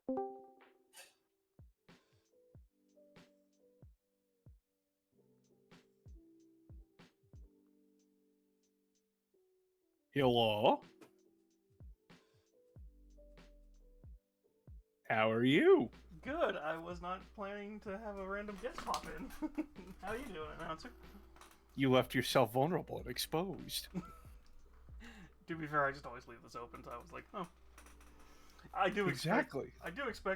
Hello? How are you? Good. I was not planning to have a random guest pop in. How you doing, announcer? You left yourself vulnerable and exposed. To be fair, I just always leave this open, so I was like, oh. I do expect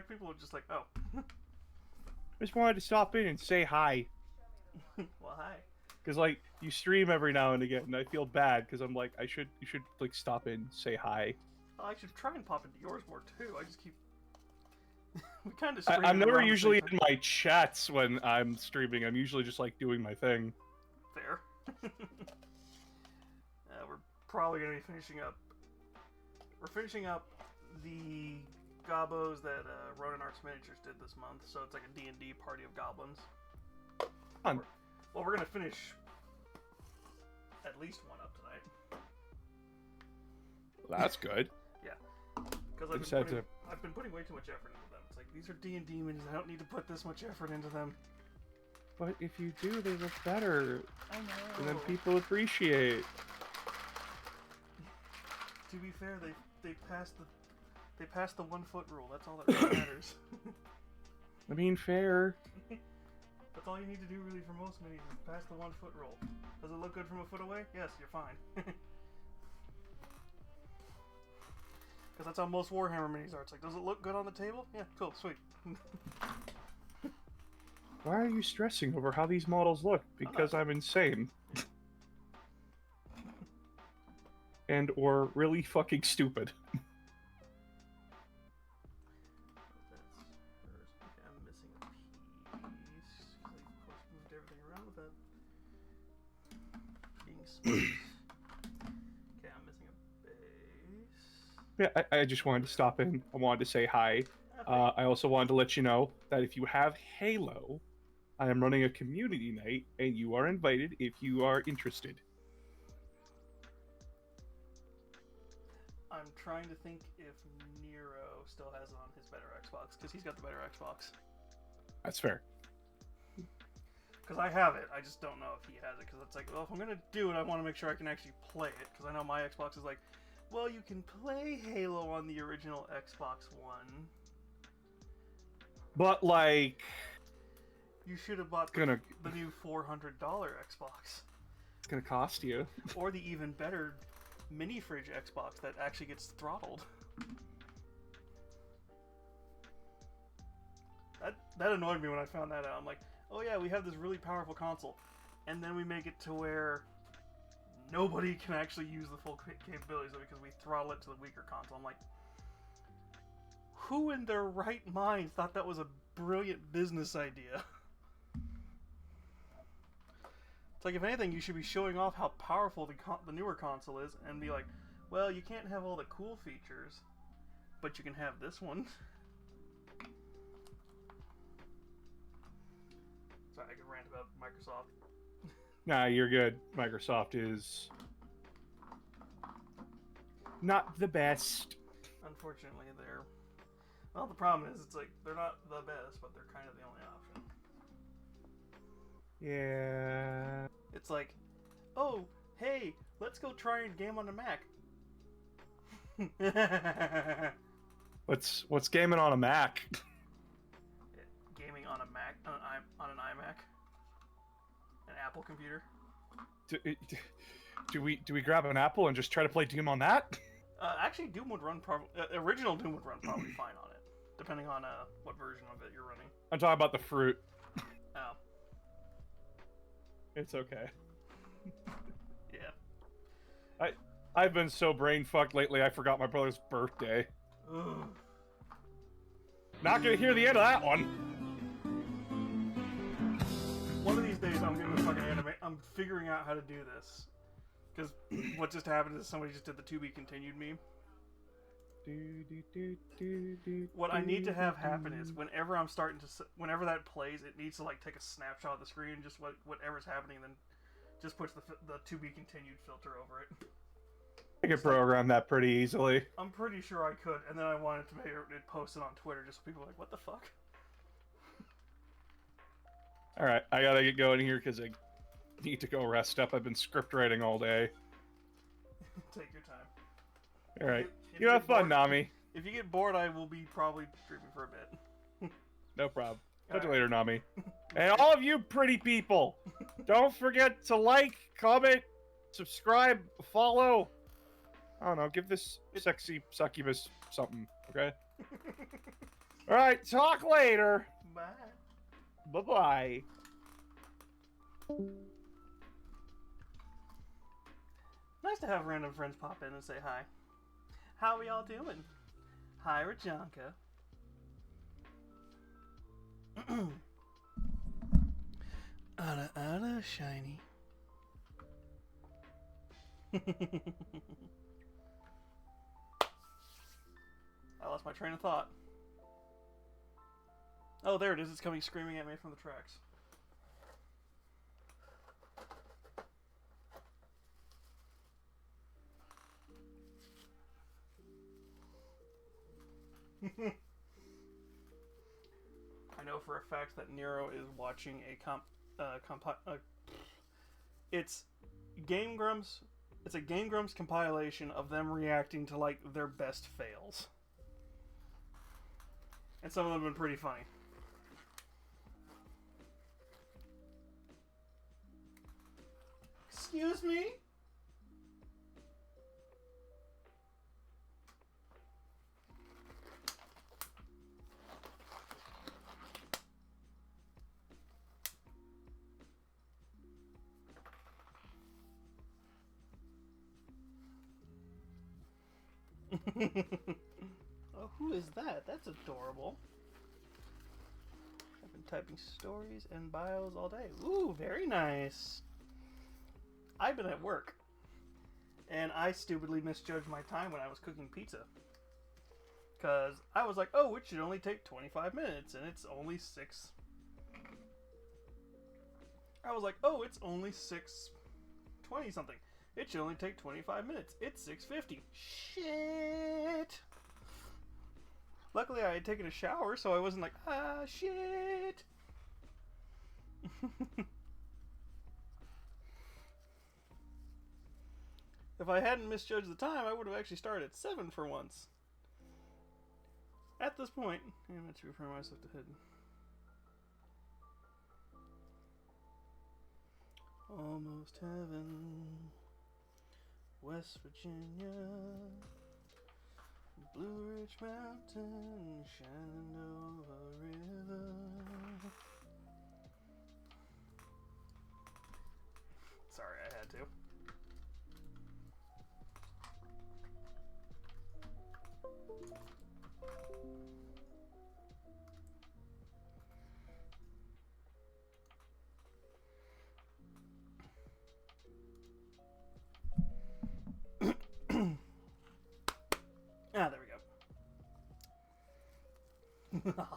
people are just like, oh. I just wanted to stop in and say hi. Well, hi. Because, like, you stream every now and again, and I feel bad because I'm like, you should, like, stop in, say hi. Well, I should try and pop into yours more, too. I just keep... we kind of I'm never usually in my chats when I'm streaming. I'm usually just, like, doing my thing. Fair. We're probably going to be finishing up... We're finishing up the gobos that Ronin Arts Miniatures did this month, so it's like a D&D party of goblins. Fun. Well, we're going to finish at least one up tonight. Well, that's good. Yeah. Because I've been putting way too much effort into them. It's like, these are D&D minis, I don't need to put this much effort into them. But if you do, they look better. I know. And then people appreciate. To be fair, they passed the 1 foot rule. That's all that really matters. I mean, fair. That's all you need to do really for most minis is pass the 1 foot rule. Does it look good from a foot away? Yes, you're fine. Because that's how most Warhammer minis are. It's like, does it look good on the table? Yeah, cool, sweet. Why are you stressing over how these models look? Because I'm insane. And or really fucking stupid. I'm missing a piece. Because I, of course, moved everything around without being smart. Okay, I'm missing a base. Yeah, I just wanted to stop in. I wanted to say hi. Okay. I also wanted to let you know that if you have Halo, I am running a community night, and you are invited if you are interested. I'm trying to think if Nero still has it on his better Xbox, because he's got the better Xbox. That's fair. Because I have it, I just don't know if he has it, because it's like, well, if I'm going to do it, I want to make sure I can actually play it, because I know my Xbox is like, well, you can play Halo on the original Xbox One. But, like... You should have bought the new $400 Xbox. It's going to cost you. Or the even better mini fridge Xbox that actually gets throttled. That annoyed me when I found that out. I'm like, oh yeah, we have this really powerful console, and then we make it to where nobody can actually use the full capabilities of it because we throttle it to the weaker console. I'm like, who in their right mind thought that was a brilliant business idea? It's like, if anything, you should be showing off how powerful the newer console is and be like, well, you can't have all the cool features, but you can have this one. Sorry, I could rant about Microsoft. Nah, you're good. Microsoft is not the best. Unfortunately, they're... Well, the problem is, it's like, they're not the best, but they're kind of the only option. Yeah. It's like, oh, hey, let's go try and game on a Mac. What's gaming on a Mac? Gaming on a Mac, on an iMac, an Apple computer. Do we grab an Apple and just try to play Doom on that? Actually, Doom would run original Doom would run probably fine on it, depending on what version of it you're running. I'm talking about the fruit. Oh. It's okay. Yeah. I've been so brain fucked lately. I forgot my brother's birthday. Ugh. Not gonna hear the end of that one. One of these days, I'm gonna fucking animate. I'm figuring out how to do this. Because what just happened is somebody just did the to be continued meme. What I need to have happen is whenever I'm starting to, whenever that plays, it needs to like take a snapshot of the screen, just whatever's happening, then just push the to be continued filter over it. I could It's like, program that pretty easily. I'm pretty sure I could, and then I wanted to make it post it on Twitter just so people were like, what the fuck? All right, I gotta get going here because I need to go rest up. I've been script writing all day. Take your time. All right, If you have get fun, bored, Nami. if you get bored, I will be probably streaming for a bit. No problem. Catch you Alright. later, Nami. And all of you pretty people, don't forget to like, comment, subscribe, follow. I don't know, give this sexy succubus something, okay? All right, talk later. Bye. Bye-bye. Nice to have random friends pop in and say hi. How are y'all doing? Hi, Rajanka. Ada, shiny. I lost my train of thought. Oh, there it is. It's coming screaming at me from the tracks. I know for a fact that Nero is watching a it's Game Grumps. It's a Game Grumps compilation of them reacting to like their best fails, and some of them have been pretty funny. Excuse me? Oh, who is that? That's adorable. I've been typing stories and bios all day. Ooh, very nice. I've been at work, and I stupidly misjudged my time when I was cooking pizza. Because I was like, oh, it should only take 25 minutes, and it's only 6. I was like, oh, it's only 6:20 something. It should only take 25 minutes. It's 6:50. Shit. Luckily, I had taken a shower, so I wasn't like, ah, shit. If I hadn't misjudged the time, I would have actually started at 7 for once. At this point, I'm going to prepare myself to hit. Almost heaven. West Virginia, Blue Ridge Mountain, Shenandoah River. Sorry, I had to. Ah, there we go.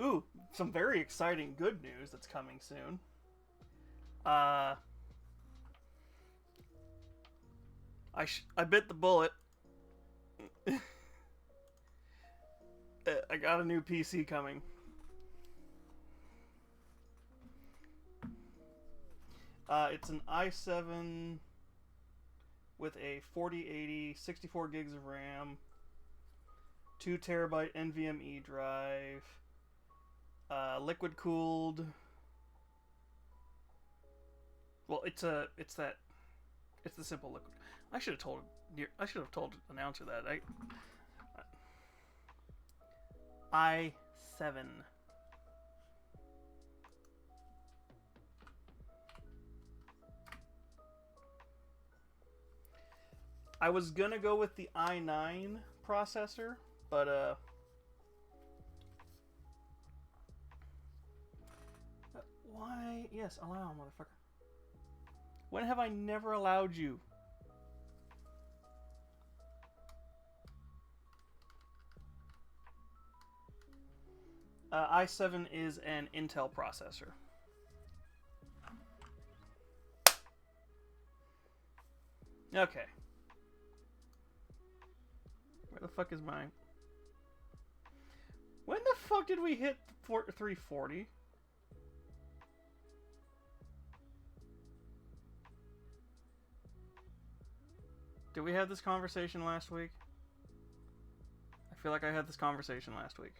Ooh, some very exciting good news that's coming soon. I bit the bullet. I got a new PC coming. It's an i7 with a 4080, 64 gigs of RAM, 2 terabyte NVMe drive, liquid cooled. Well, it's the simple liquid. I should have told the announcer that. i7. I was gonna go with the i9 processor, but why? Yes, allow, motherfucker. When have I never allowed you? i7 is an Intel processor. Okay. Where the fuck is mine? When the fuck did we hit 340? Did we have this conversation last week? I feel like I had this conversation last week.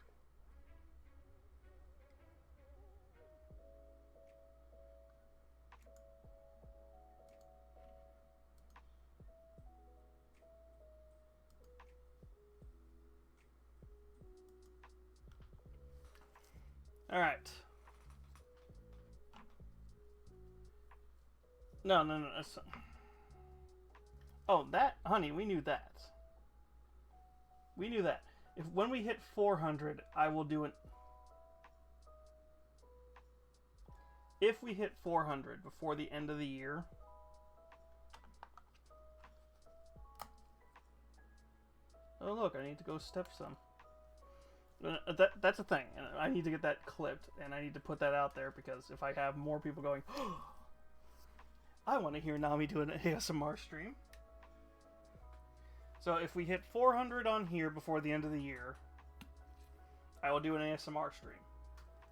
Alright. No. That's... Oh, that... Honey, we knew that. We knew that. When we hit 400, I will do an... If we hit 400 before the end of the year... Oh, look, I need to go step some. That's a thing. I need to get that clipped, and I need to put that out there, because if I have more people going, oh, I want to hear Nami do an ASMR stream. So if we hit 400 on here before the end of the year, I will do an ASMR stream.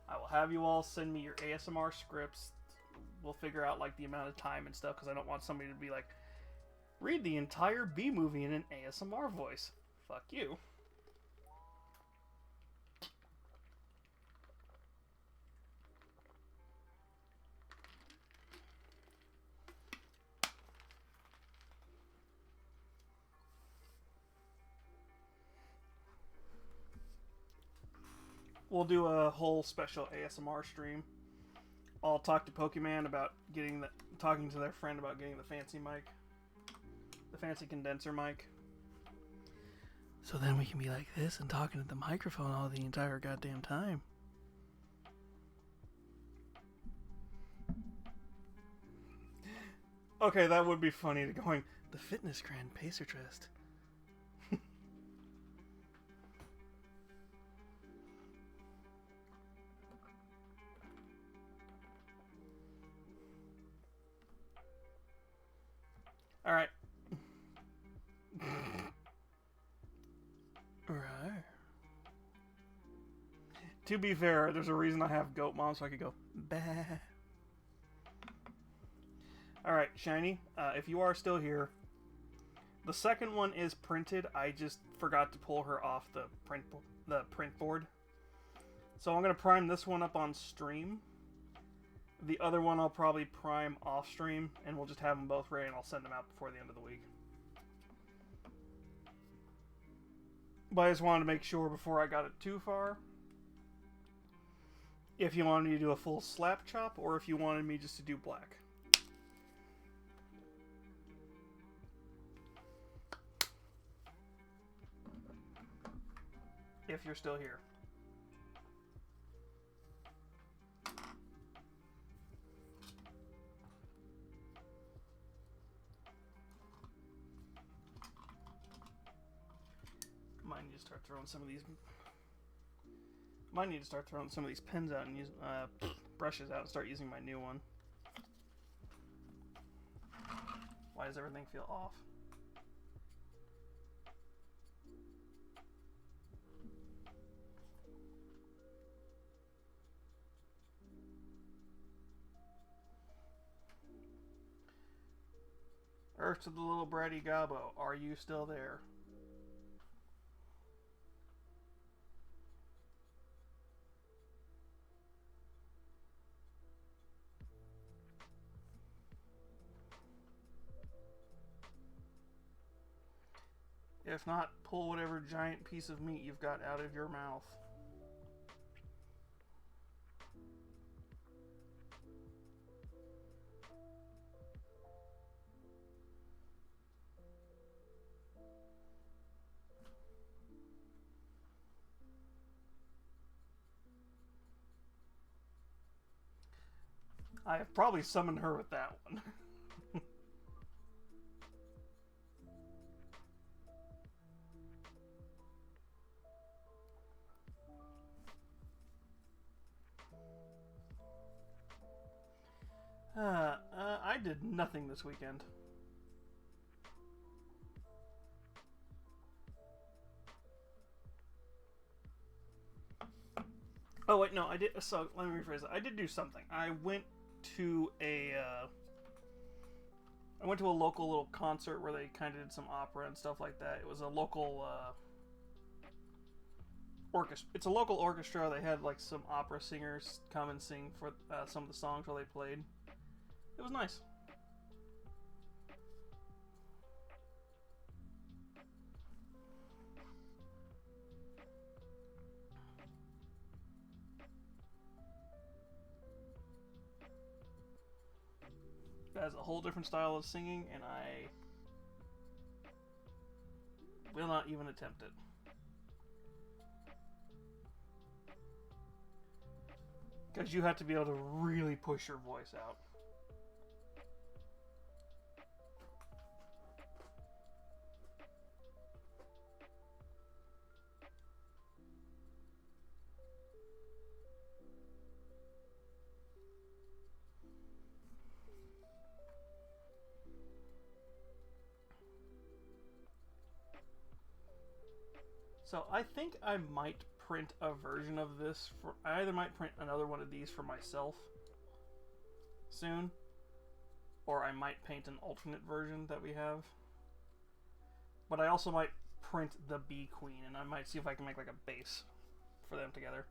I will have you all send me your ASMR scripts. We'll figure out like the amount of time and stuff, because I don't want somebody to be like, read the entire B movie in an ASMR voice. Fuck you. We'll do a whole special ASMR stream. I'll talk to Pokemon about talking to their friend about getting the fancy mic. The fancy condenser mic. So then we can be like this and talking to the microphone all the entire goddamn time. Okay, that would be funny to going, the Fitness Grand Pacer Trust. Alright. Right. To be fair, there's a reason I have Goat Mom, so I could go, bah. Alright, Shiny, if you are still here, the second one is printed. I just forgot to pull her off the print board. So I'm going to prime this one up on stream. The other one I'll probably prime off stream, and we'll just have them both ready, and I'll send them out before the end of the week. But I just wanted to make sure before I got it too far, if you wanted me to do a full slap chop, or if you wanted me just to do black. If you're still here. Might need to start throwing some of these. Might need to start throwing some of these pens out and use brushes out and start using my new one. Why does everything feel off? Earth to the little bratty Gobbo, are you still there? If not, pull whatever giant piece of meat you've got out of your mouth. I have probably summoned her with that one. I did nothing this weekend. Oh wait, no, I did. So let me rephrase that. I did do something. I went to a local little concert where they kind of did some opera and stuff like that. It was a local orchestra. It's a local orchestra. They had like some opera singers come and sing for some of the songs while they played. It was nice. It has a whole different style of singing, and I will not even attempt it. Because you have to be able to really push your voice out. So I think I might print a version of this for. I either might print another one of these for myself soon, or I might paint an alternate version that we have. But I also might print the Bee Queen, and I might see if I can make like a base for them together.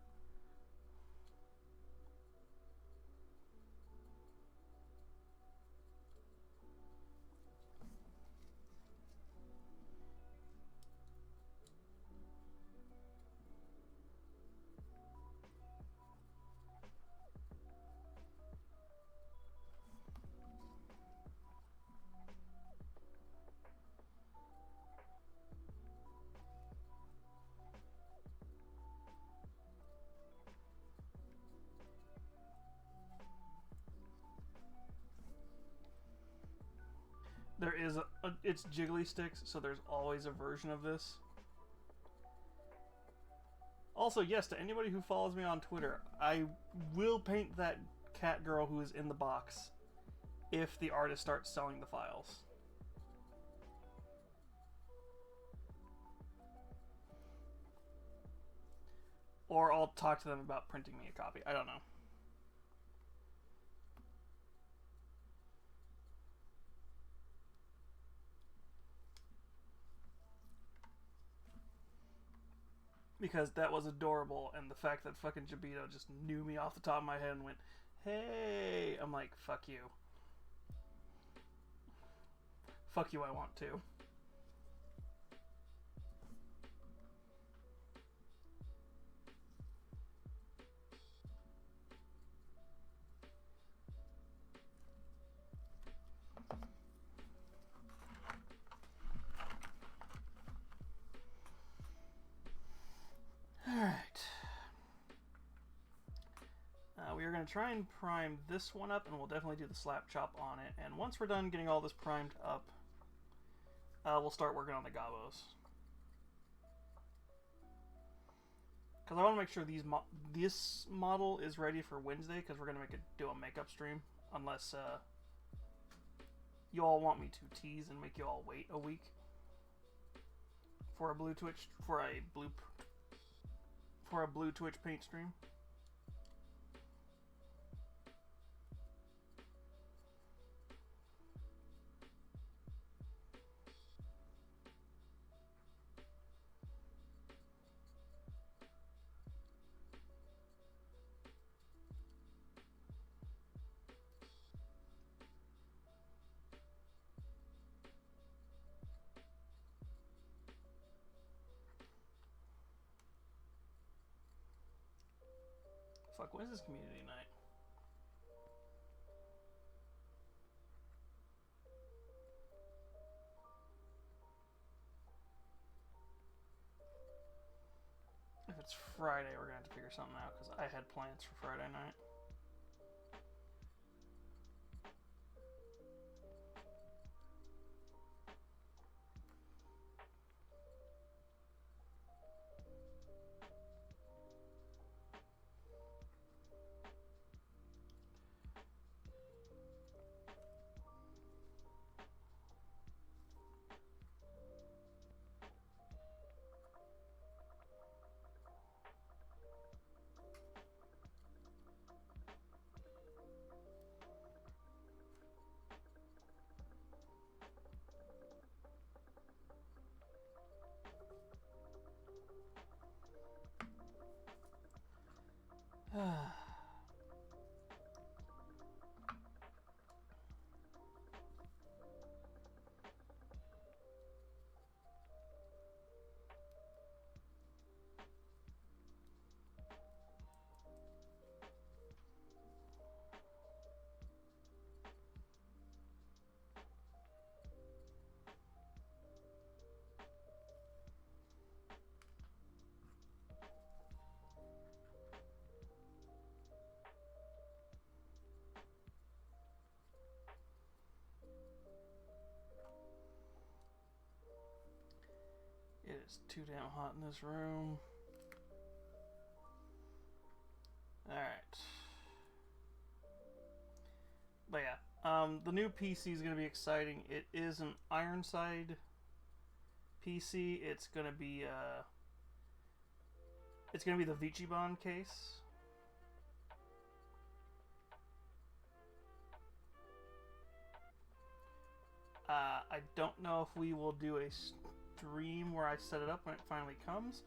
There is it's Jiggly Sticks, so there's always a version of this. Also, yes, to anybody who follows me on Twitter, I will paint that cat girl who is in the box if the artist starts selling the files. Or I'll talk to them about printing me a copy. I don't know. Because that was adorable, and the fact that fucking Jabito just knew me off the top of my head and went, hey, I'm like, fuck you. Fuck you, I want to. Alright. We are going to try and prime this one up, and we'll definitely do the slap chop on it. And once we're done getting all this primed up, we'll start working on the gobos. Because I want to make sure this model is ready for Wednesday, because we're going to do a makeup stream. Unless you all want me to tease and make you all wait a week for a blue Twitch paint stream. Fuck, when is this community night? If it's Friday, we're gonna have to figure something out, because I had plans for Friday night. It's too damn hot in this room. Alright. But yeah, the new PC is going to be exciting. It is an Ironside PC. It's going to be the Vichibon case. I don't know if we will do a stream where I set it up when it finally comes,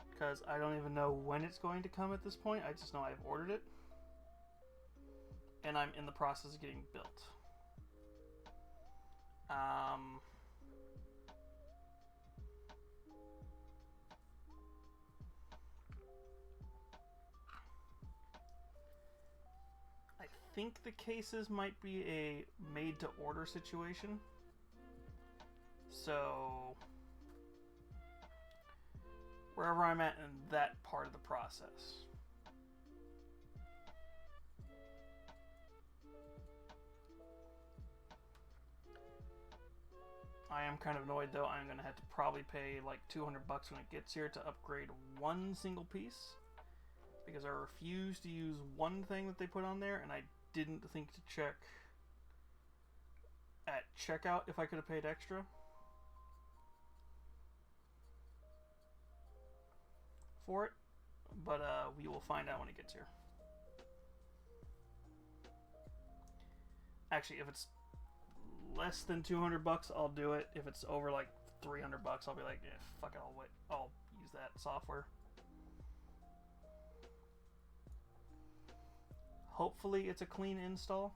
because I don't even know when it's going to come at this point. I just know I've ordered it, and I'm in the process of getting built. I think the cases might be a made-to-order situation. So, wherever I'm at in that part of the process. I am kind of annoyed though. I'm going to have to probably pay like $200 when it gets here to upgrade one single piece, because I refuse to use one thing that they put on there, and I didn't think to check at checkout if I could have paid extra for it, but we will find out when it gets here. Actually, if it's less than $200, I'll do it. If it's over like $300, I'll be like, yeah, fuck it, I'll wait. I'll use that software. Hopefully it's a clean install.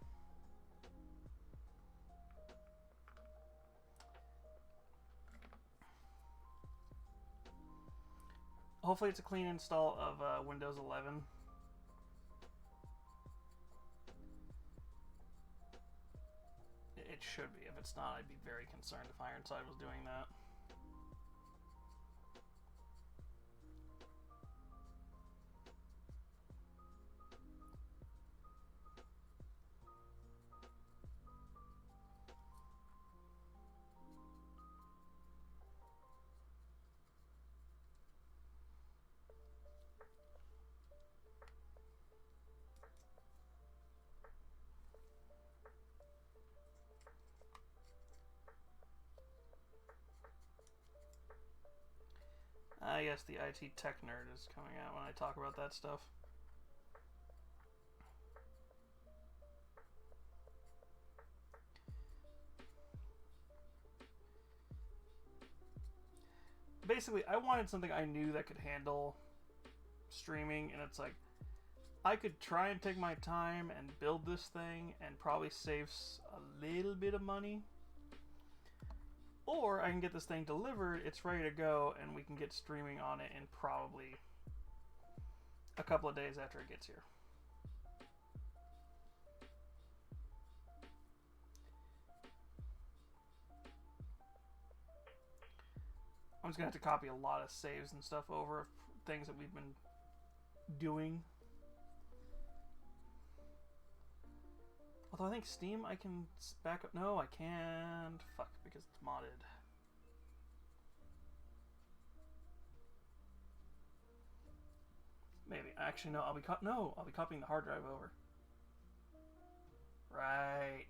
Hopefully it's a clean install of Windows 11. It should be. If it's not, I'd be very concerned if Ironside was doing that. Yes, the IT tech nerd is coming out when I talk about that stuff. Basically, I wanted something I knew that could handle streaming, and it's like, I could try and take my time and build this thing and probably save a little bit of money. Or I can get this thing delivered, it's ready to go, and we can get streaming on it in probably a couple of days after it gets here. I'm just going to have to copy a lot of saves and stuff over of things that we've been doing. Although I think Steam I can back up. No, I can't. Fuck, because it's modded. Maybe. Actually, no. I'll be copying the hard drive over. Right.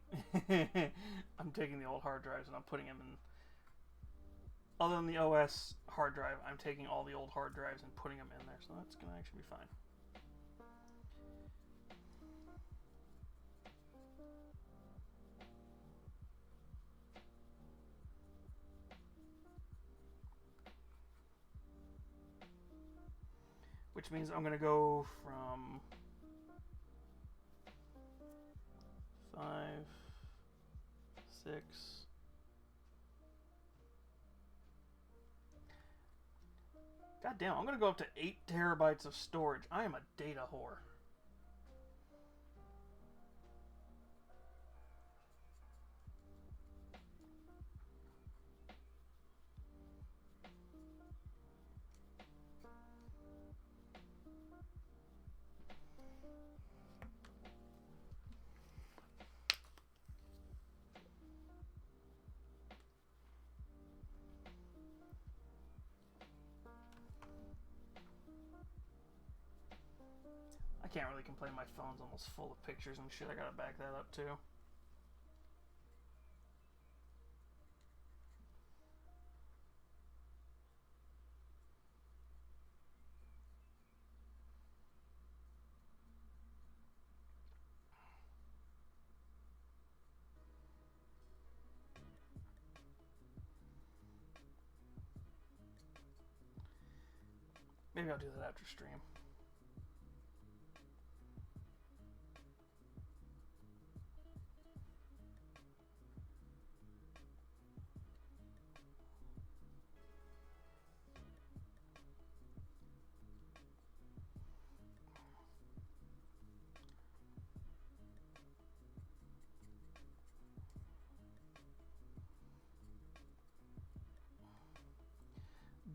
I'm taking the old hard drives and I'm putting them in. Other than the OS hard drive, I'm taking all the old hard drives and putting them in there. So that's gonna actually be fine. Which means I'm gonna go from 5, 6. God damn, I'm gonna go up to 8 terabytes of storage. I am a data whore. can't really complain. My phone's almost full of pictures and shit. I gotta back that up too. Maybe I'll do that after stream.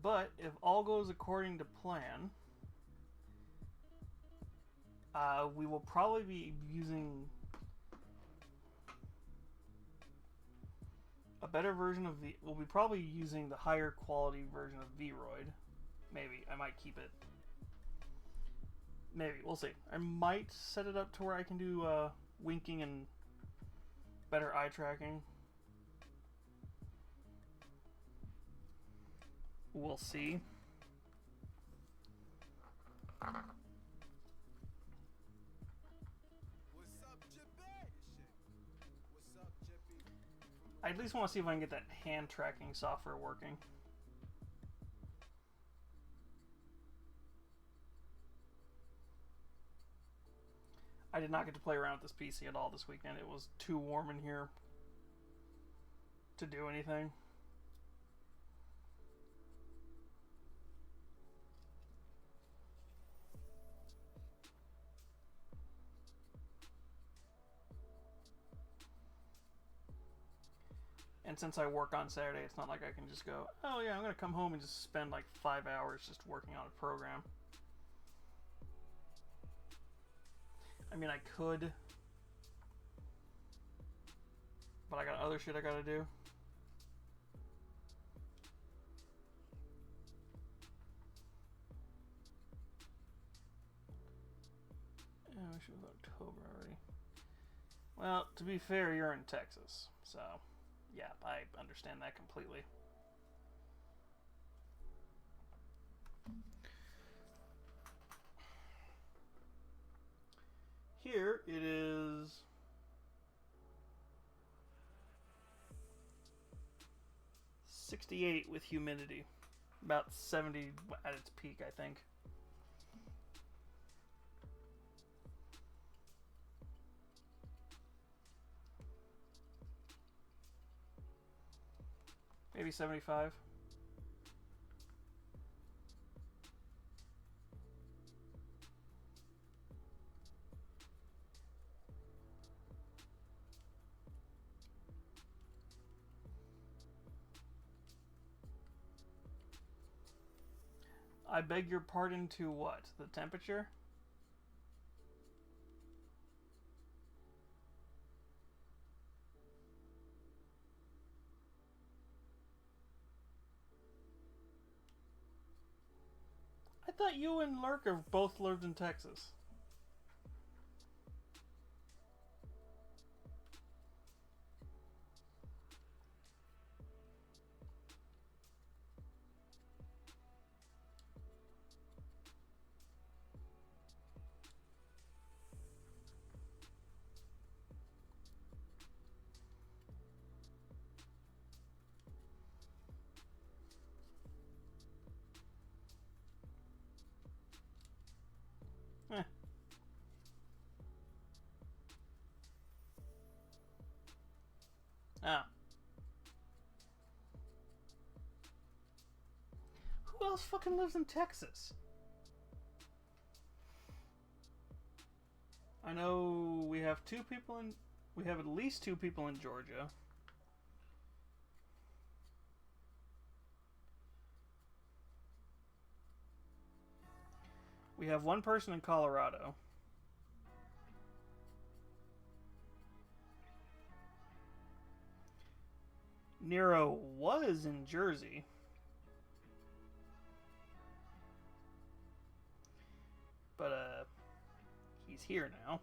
But if all goes according to plan, we will probably be using a better version of the. We'll be probably using the higher quality version of Vroid. Maybe I might keep it. Maybe we'll see. I might set it up to where I can do winking and better eye tracking. We'll see. I at least want to see if I can get that hand tracking software working. I did not get to play around with this PC at all this weekend. It was too warm in here to do anything. And since I work on Saturday, it's not like I can just go, oh yeah, I'm going to come home and just spend like 5 hours just working on a program. I mean, I could, but I got other shit I got to do. Yeah, I wish it was October already. Well, to be fair, you're in Texas, so... yeah, I understand that completely. Here it is 68 with humidity. About 70 at its peak, I think. Maybe 75. I beg your pardon to what? The temperature? I thought you and Lurker both lived in Texas. Eh. Ah. Who else fucking lives in Texas? I know we have two people in... we have at least 2 people in Georgia. We have 1 person in Colorado. Nero was in Jersey. But, he's here now.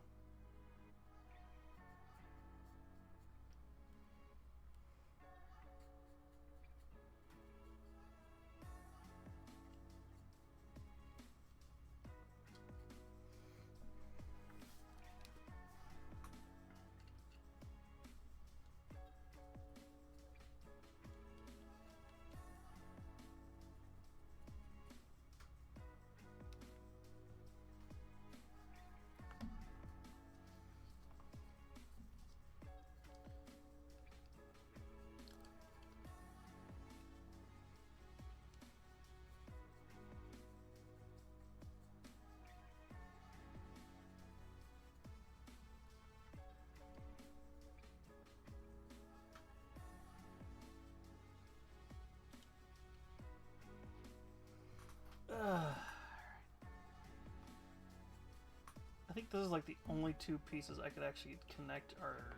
I think this is like the only two pieces I could actually connect are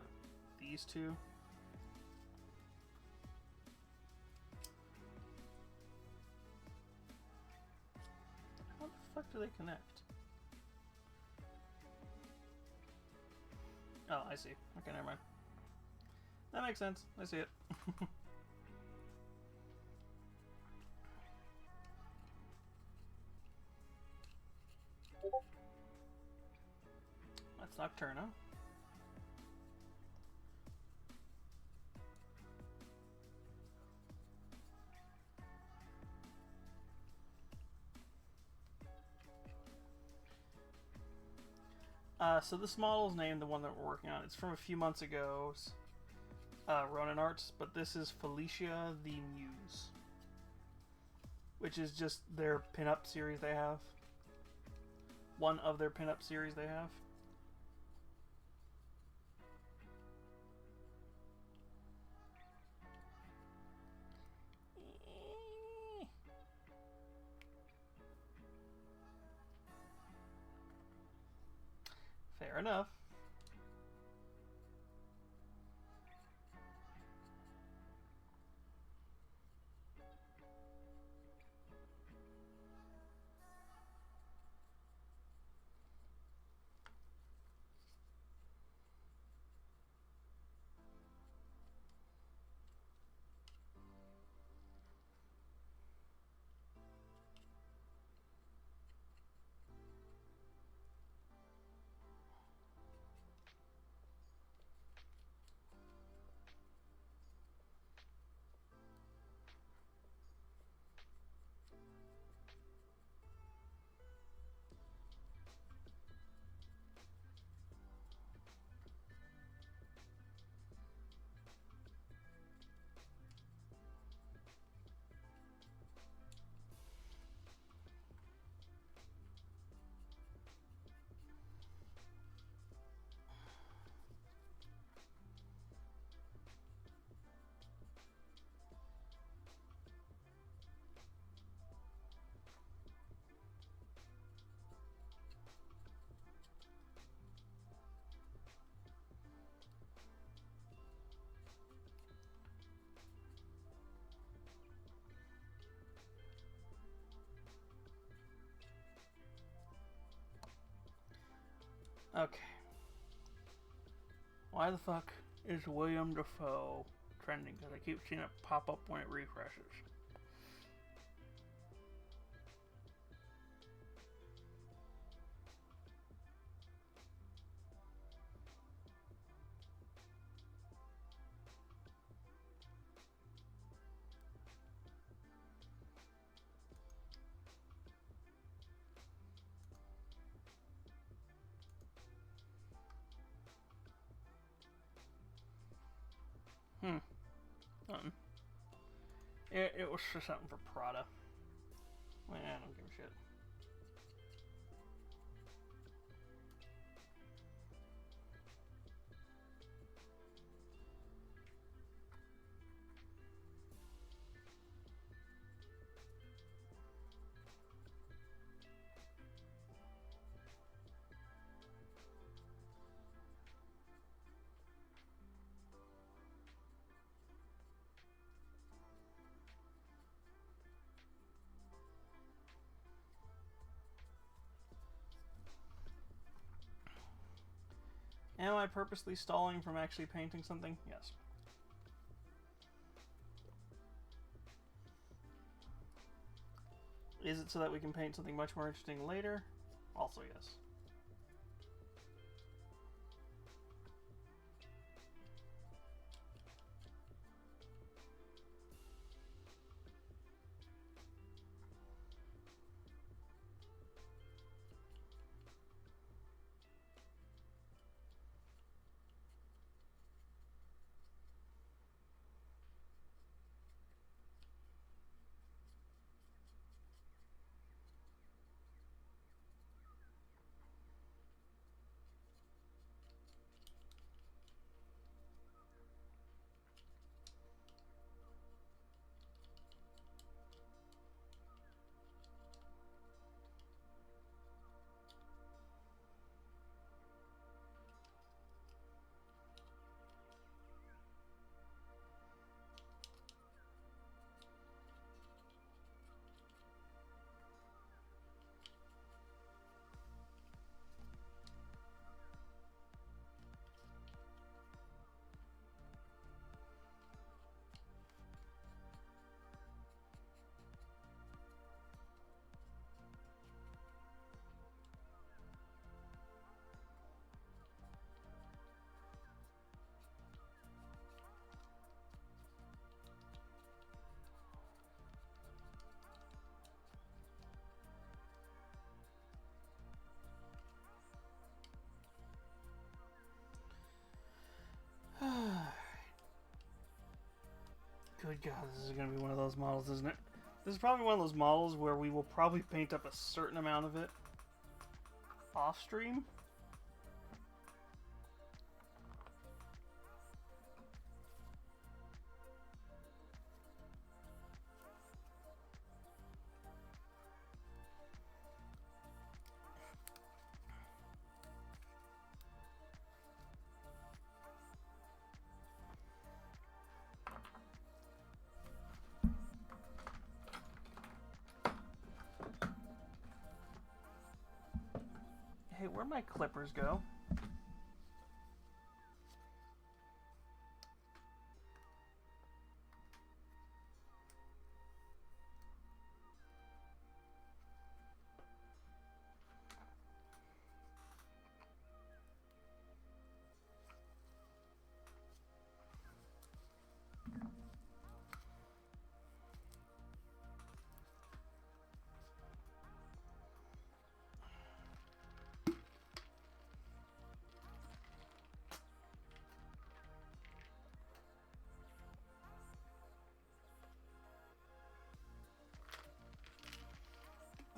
these two. How the fuck do they connect? Oh, I see. Okay, never mind. That makes sense. I see it. That's Nocturna. So this model's named the one that we're working on. It's from a few months ago's Ronin Arts, but this is Felicia the Muse, which is just their pinup series they have. One of their pinup series they have. Fair enough. Okay. Why the fuck is William Dafoe trending? Because I keep seeing it pop up when it refreshes. It was for something for Prada. I don't give a shit. Am I purposely stalling from actually painting something? Yes. Is it so that we can paint something much more interesting later? Also yes. Good God, this is going to be one of those models, isn't it? This is probably one of those models where we will probably paint up a certain amount of it off stream. Hey, where'd my clippers go?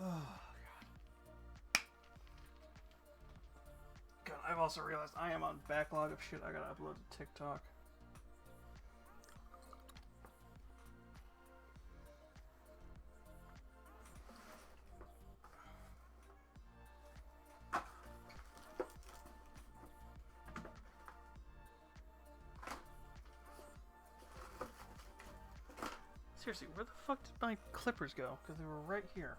Oh, God, I've also realized I am on backlog of shit I gotta upload to TikTok. Seriously, where the fuck did my clippers go? Because they were right here.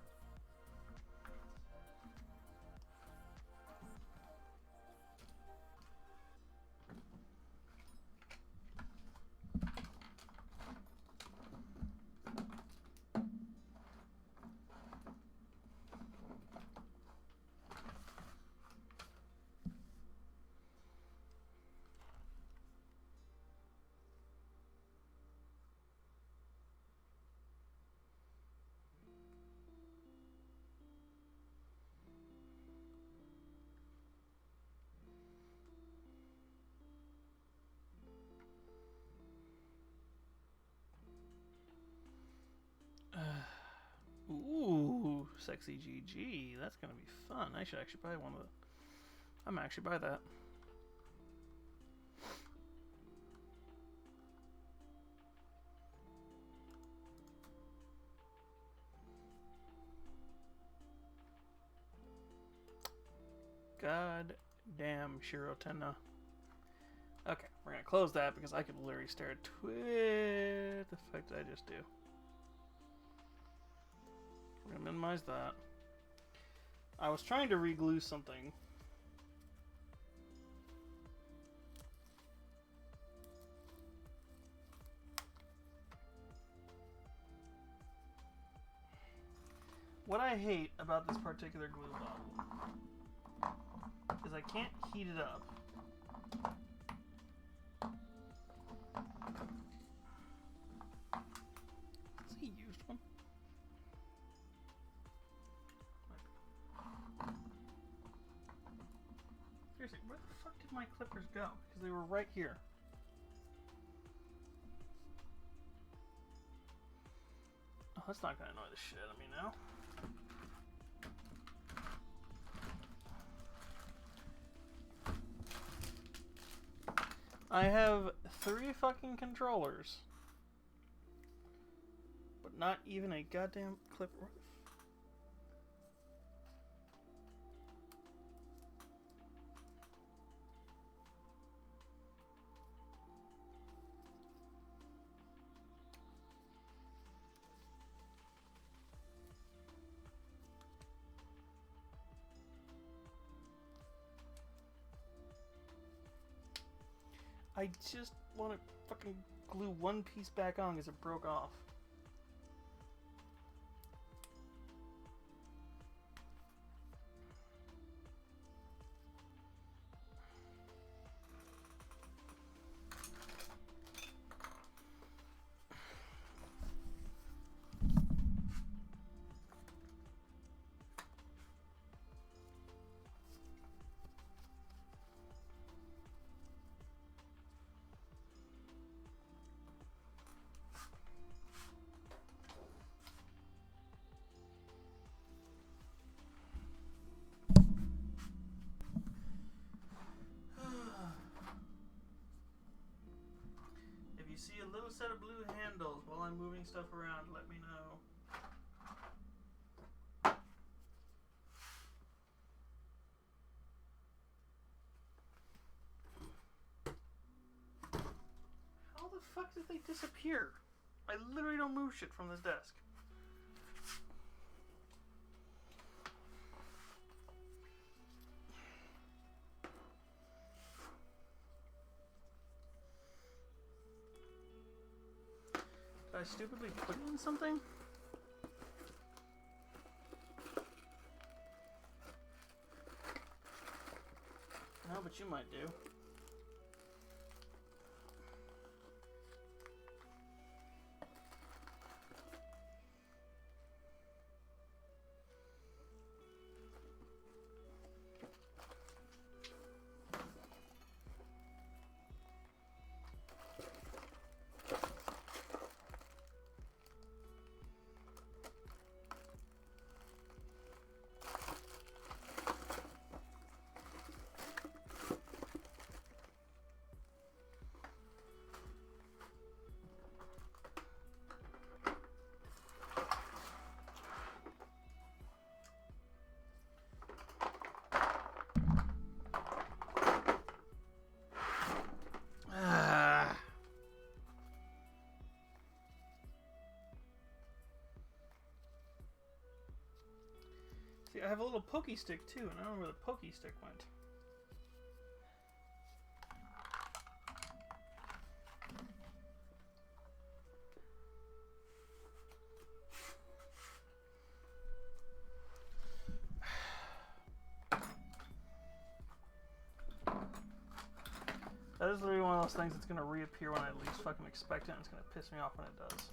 Ooh, sexy GG. That's gonna be fun. I should actually buy one of the... I'm gonna actually buy that. God damn, Shirotenna. Okay, we're gonna close that because I could literally stare at Twit. The fuck did I just do? We're gonna minimize that. I was trying to re-glue something. I hate about this particular glue bottle is I can't heat it up. Is he used one? Seriously, where the fuck did my clippers go? Because they were right here. Oh, that's not gonna annoy the shit out of me now. I have 3 fucking controllers, but not even a goddamn clipper. I just want to fucking glue one piece back on because it broke off. If you see a little set of blue handles while I'm moving stuff around, let me know. How the fuck did they disappear? I literally don't move shit from this desk. Did I stupidly put it in something? No, but you might do. See, I have a little pokey stick too, and I don't know where the pokey stick went. That is literally one of those things that's going to reappear when I least fucking expect it, and it's going to piss me off when it does.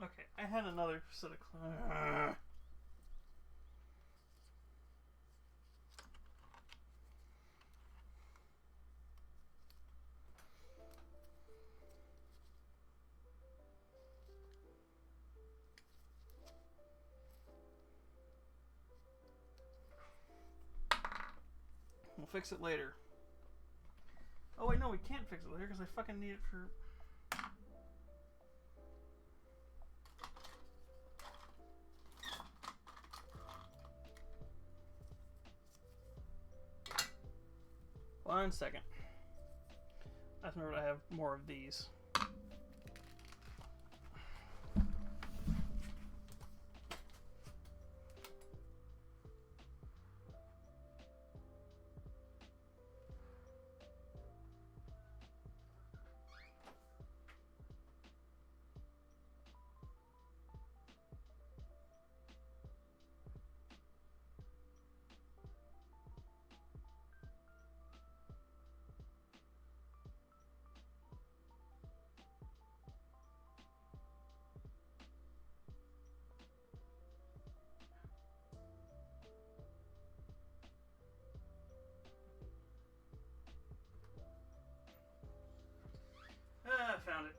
Okay, I had another set of We'll fix it later. Oh wait, no, we can't fix it later because I fucking need it for... 1 second. I just remembered I have more of these. Ah, I found it.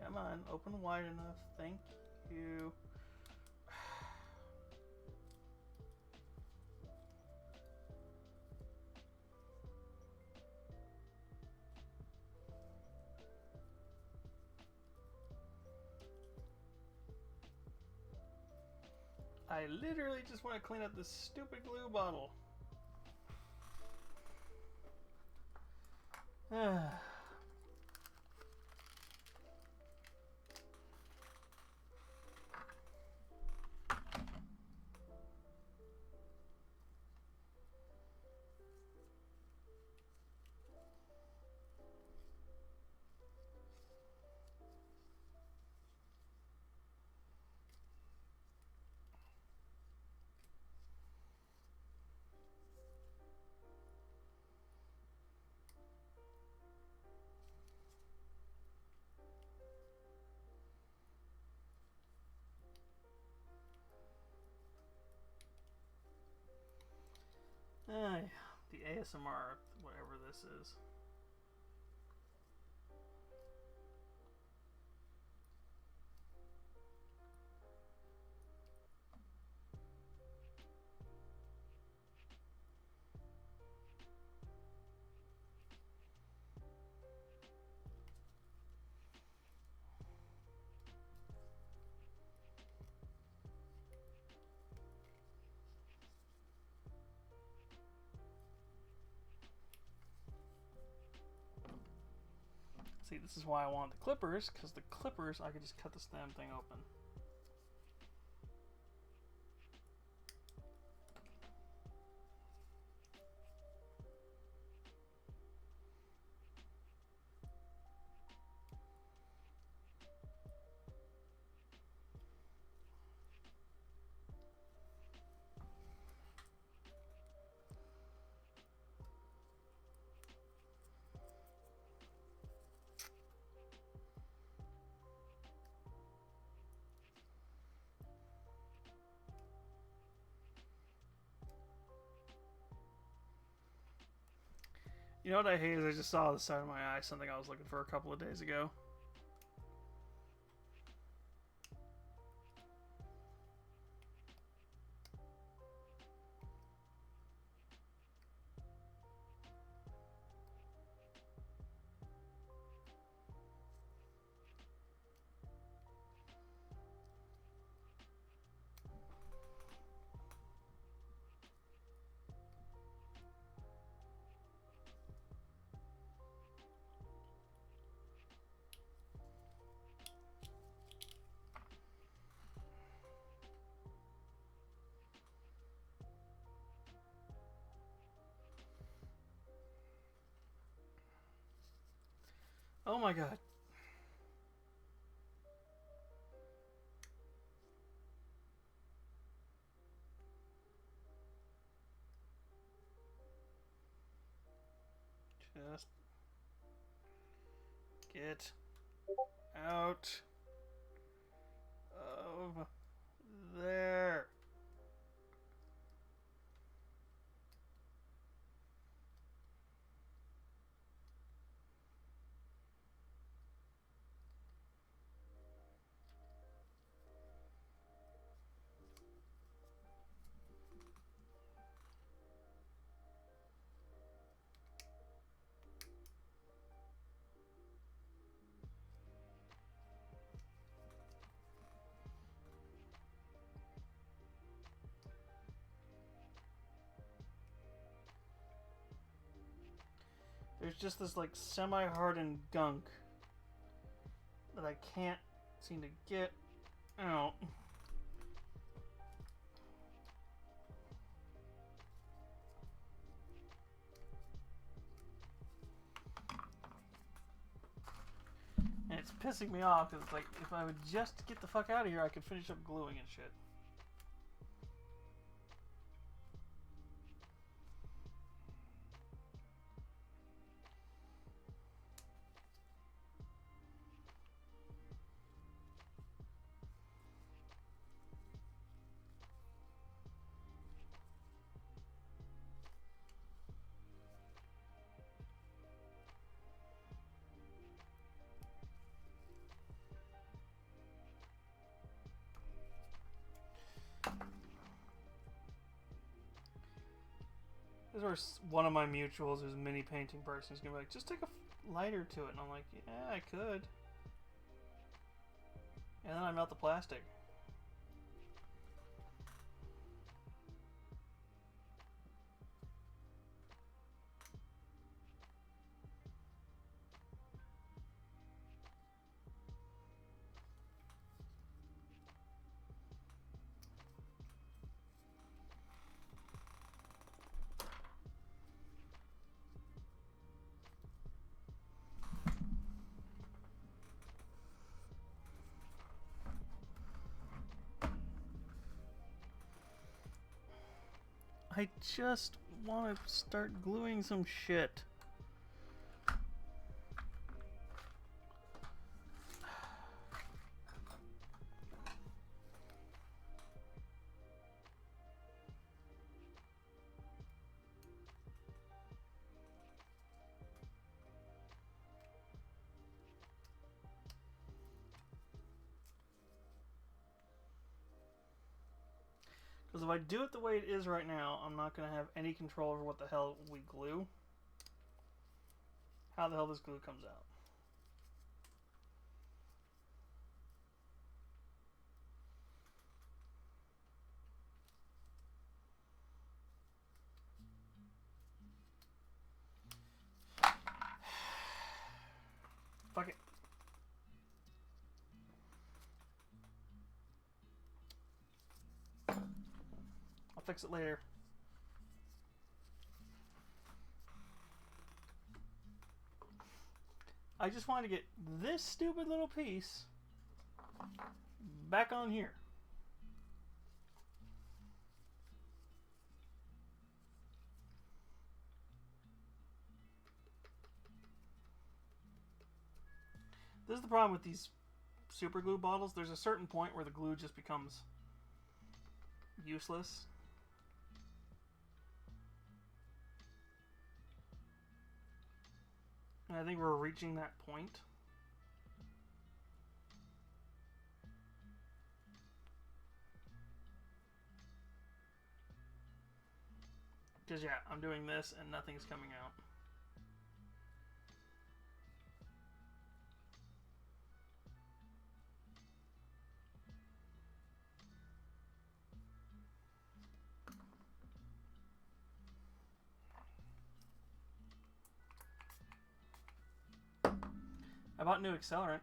Come on, open wide enough. Thank you. I literally just want to clean up this stupid glue bottle. The ASMR, whatever this is. See, this is why I want the clippers, because the clippers, I could just cut this damn thing open. You know what I hate is I just saw the side of my eye, something I was looking for a couple of days ago. Oh my god. Just get out of there. There's just this like semi-hardened gunk that I can't seem to get out. And it's pissing me off because it's like, if I would just get the fuck out of here, I could finish up gluing and shit. This is where one of my mutuals who's a mini painting person is going to be like, just take a lighter to it. And I'm like, yeah, I could. And then I melt the plastic. I just want to start gluing some shit. Because if I do it the way it is right now, I'm not going to have any control over what the hell we glue. How the hell this glue comes out. Fuck it. I'll fix it later. I just wanted to get this stupid little piece back on here. This is the problem with these super glue bottles. There's a certain point where the glue just becomes useless. And I think we're reaching that point. Because, yeah, I'm doing this and nothing's coming out. I bought new accelerant.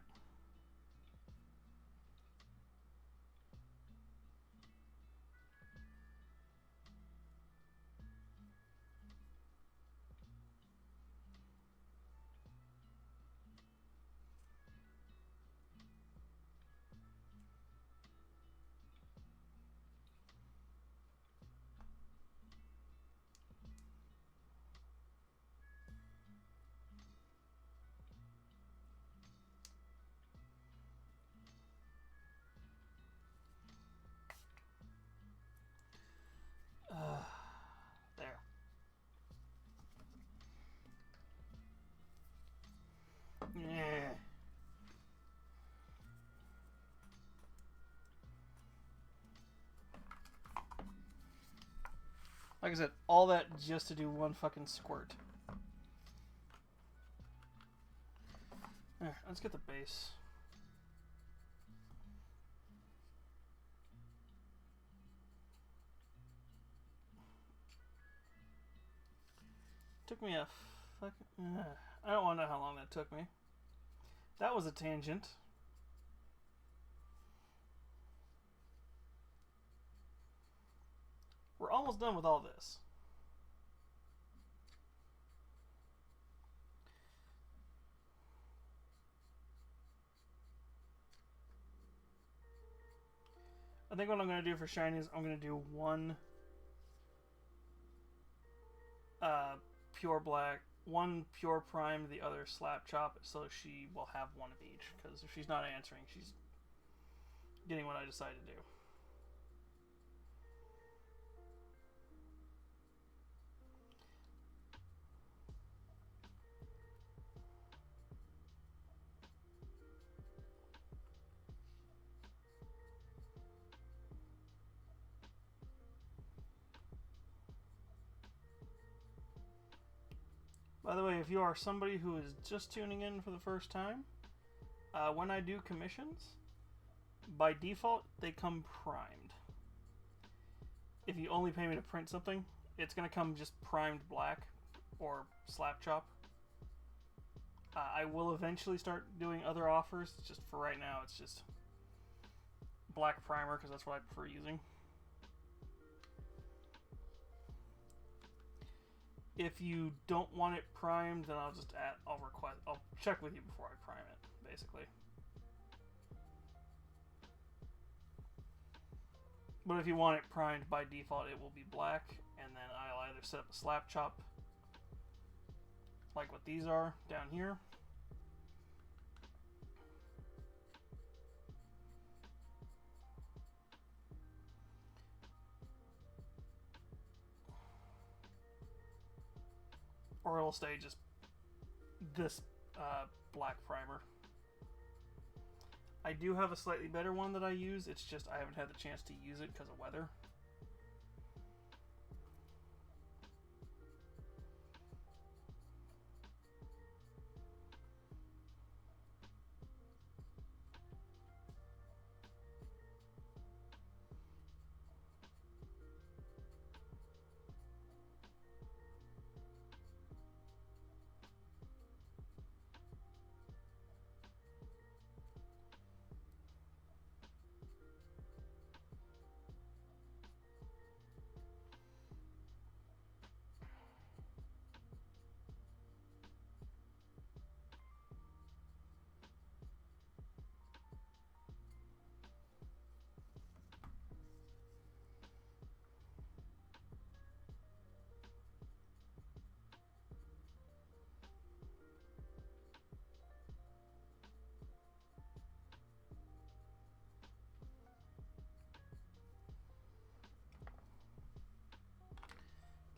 Like I said, all that just to do one fucking squirt. Let's get the base. Took me a fucking... I don't want to know how long that took me. That was a tangent. We're almost done with all this. I think what I'm going to do for shiny is I'm going to do one pure black, one pure prime, the other slap chop, so she will have one of each. Because if she's not answering, she's getting what I decided to do. By the way, if you are somebody who is just tuning in for the first time, when I do commissions, by default, they come primed. If you only pay me to print something, it's going to come just primed black or slap chop. I will eventually start doing other offers. Just for right now, it's just black primer because that's what I prefer using. If you don't want it primed, then I'll just add. I'll check with you before I prime it, basically. But if you want it primed by default, it will be black, and then I'll either set up a slap chop, like what these are down here. Or it'll stay just this black primer. I do have a slightly better one that I use, it's just I haven't had the chance to use it because of weather.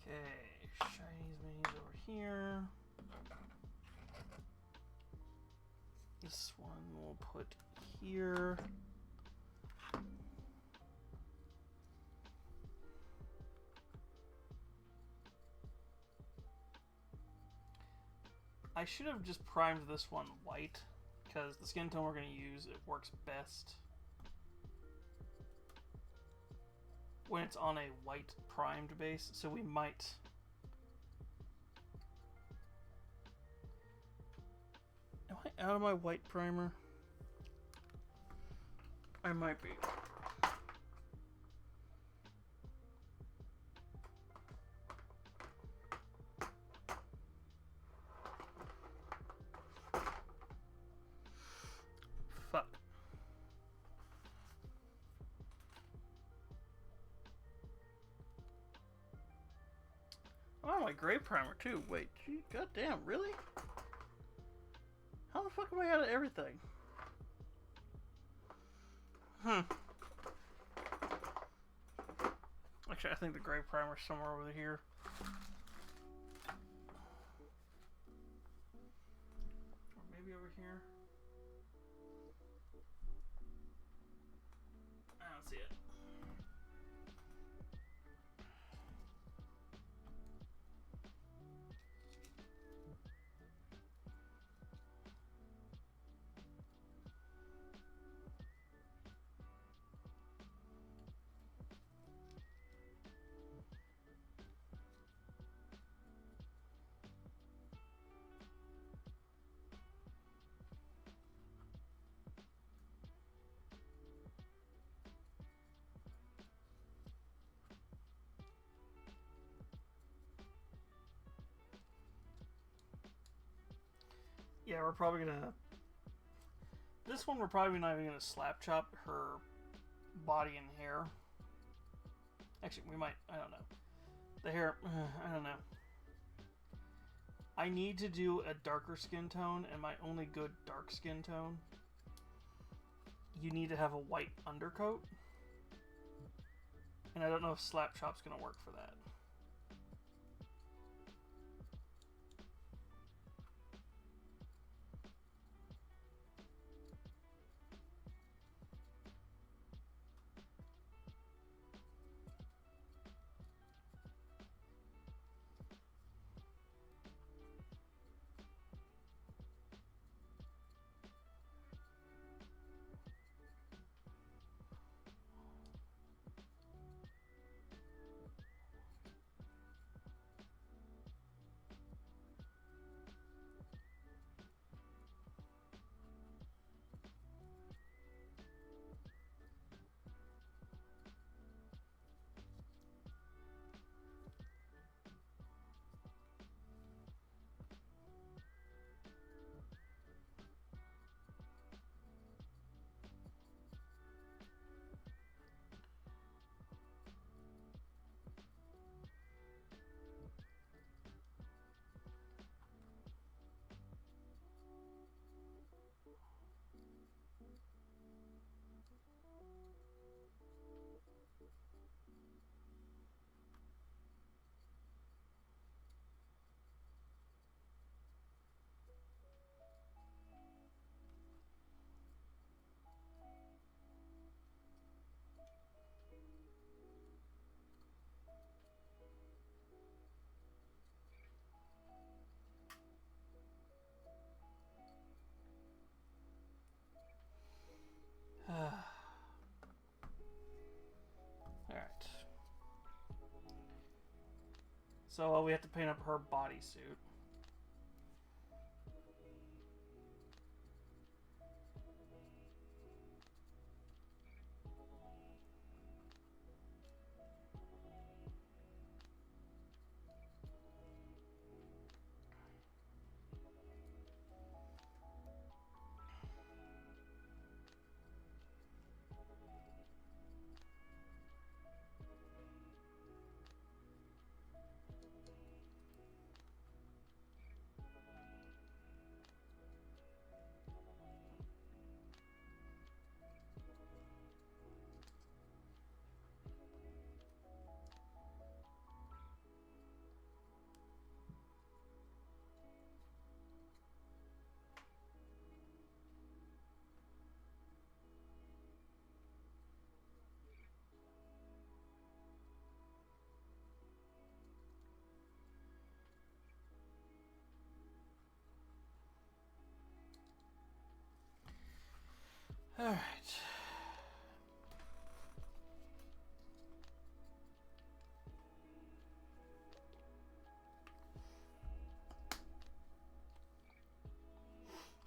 Okay, shinies minis over here. This one we'll put here. I should have just primed this one white, because the skin tone we're going to use, it works best when it's on a white primed base, so we might... Am I out of my white primer? I might be. Fuck. Oh, my gray primer too. Wait, gee, goddamn, really? How the fuck am I out of everything? Actually, I think the gray primer's somewhere over here. Or maybe over here. I don't see it. Yeah, we're probably gonna... This one we're probably not even gonna slap chop her body and hair. Actually, we might. I don't know. The hair... I don't know. I need to do a darker skin tone, and my only good dark skin tone, you need to have a white undercoat. And I don't know if slap chop's gonna work for that. Alright. So we have to paint up her bodysuit. Alright.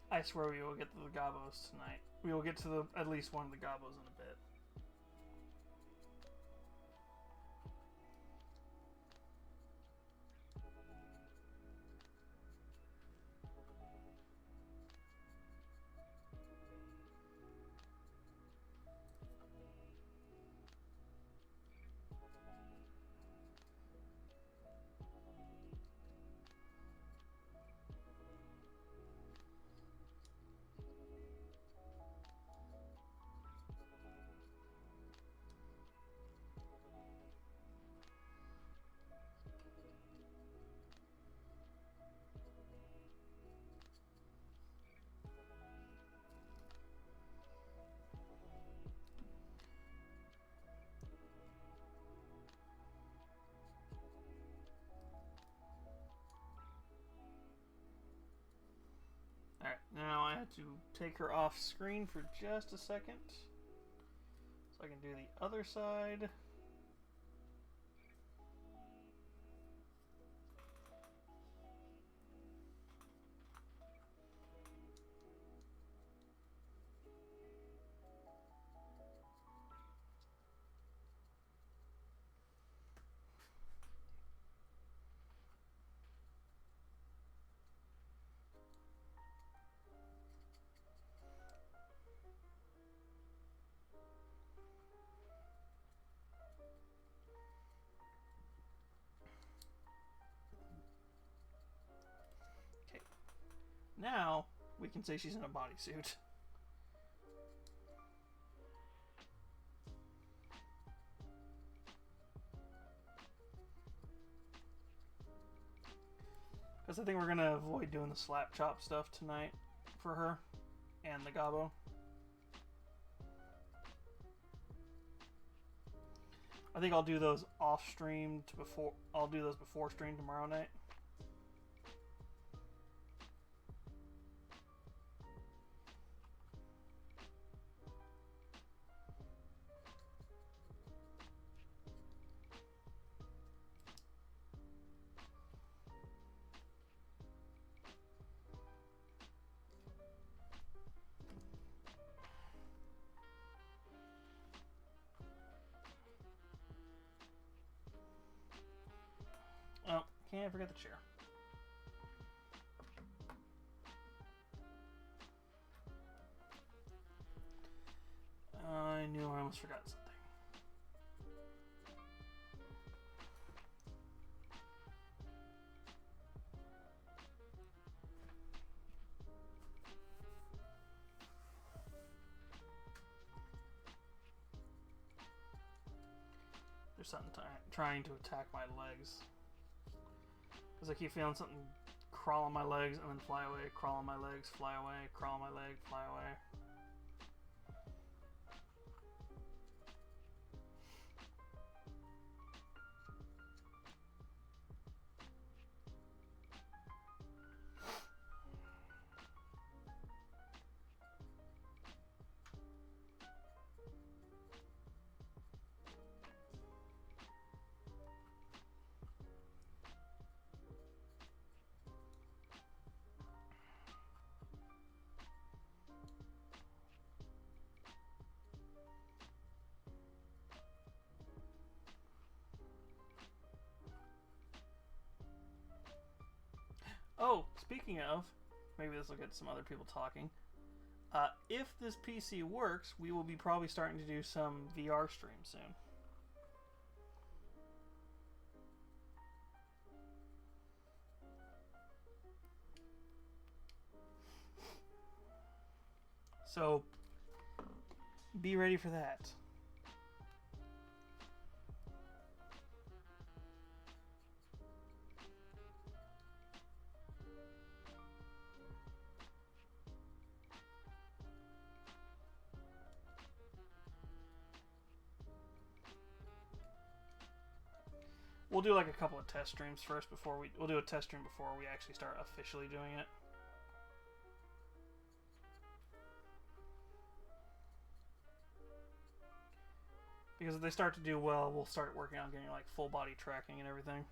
I swear we will get to the gobos tonight. We will get to at least one of the gobos in a bit. Alright, now I have to take her off screen for just a second. So I can do the other side. now we can say she's in a bodysuit. Because I think we're going to avoid doing the slap chop stuff tonight for her and the gobbo. I think I'll do those off stream to before. I'll do those before stream tomorrow night. Oh, can't forget the chair. I knew I almost forgot something. There's something trying to attack my legs. Because I keep feeling something crawl on my legs and then fly away, crawl on my legs, fly away, crawl on my leg, fly away. Oh, speaking of, maybe this will get some other people talking. If this PC works, we will be probably starting to do some VR streams soon. So, be ready for that. We'll do like a couple of test streams first before we'll do a test stream before we actually start officially doing it. Because if they start to do well, we'll start working on getting like full body tracking and everything.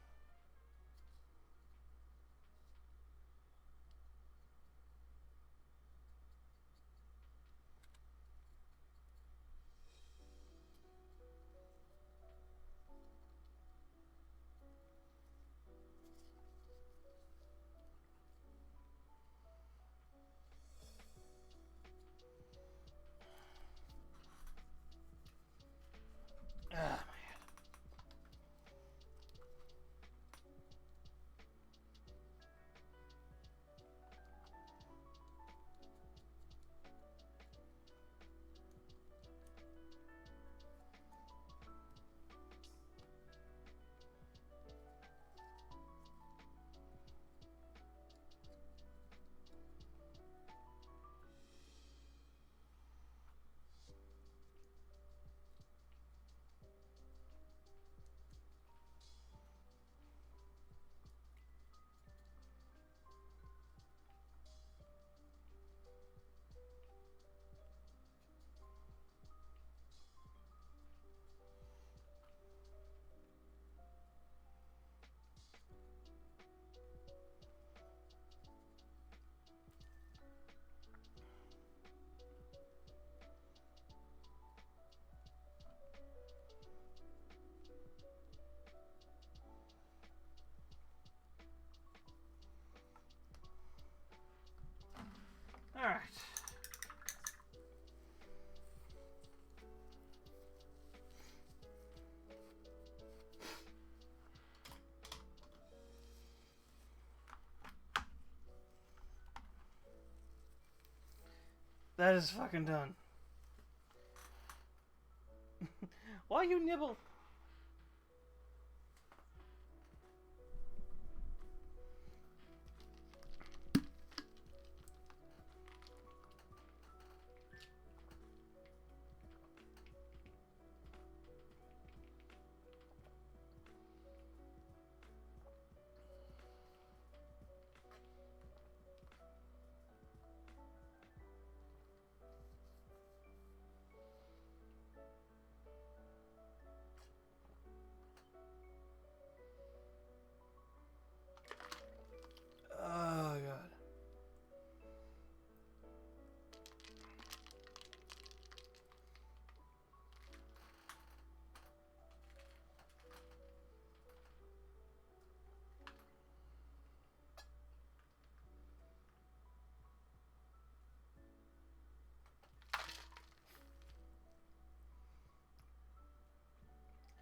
Ah, man. That is fucking done. Why you nibble? Oh god.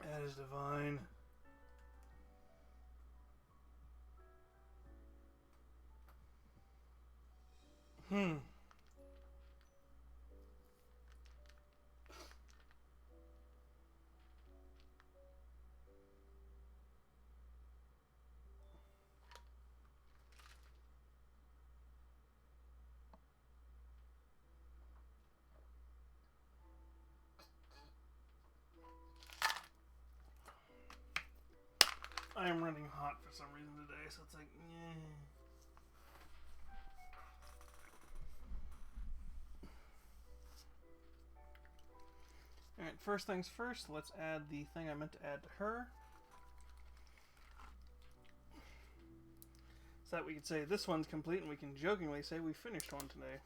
That is divine. I am running hot for some reason today, so it's like, Alright, first things first, let's add the thing I meant to add to her. So that we could say this one's complete and we can jokingly say we finished one today.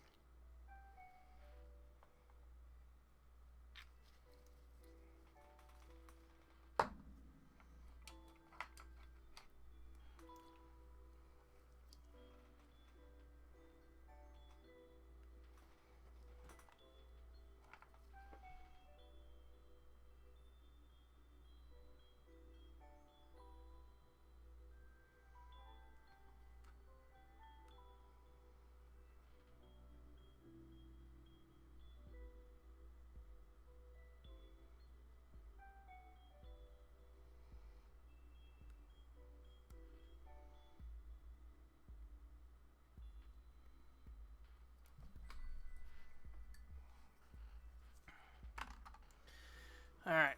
Alright,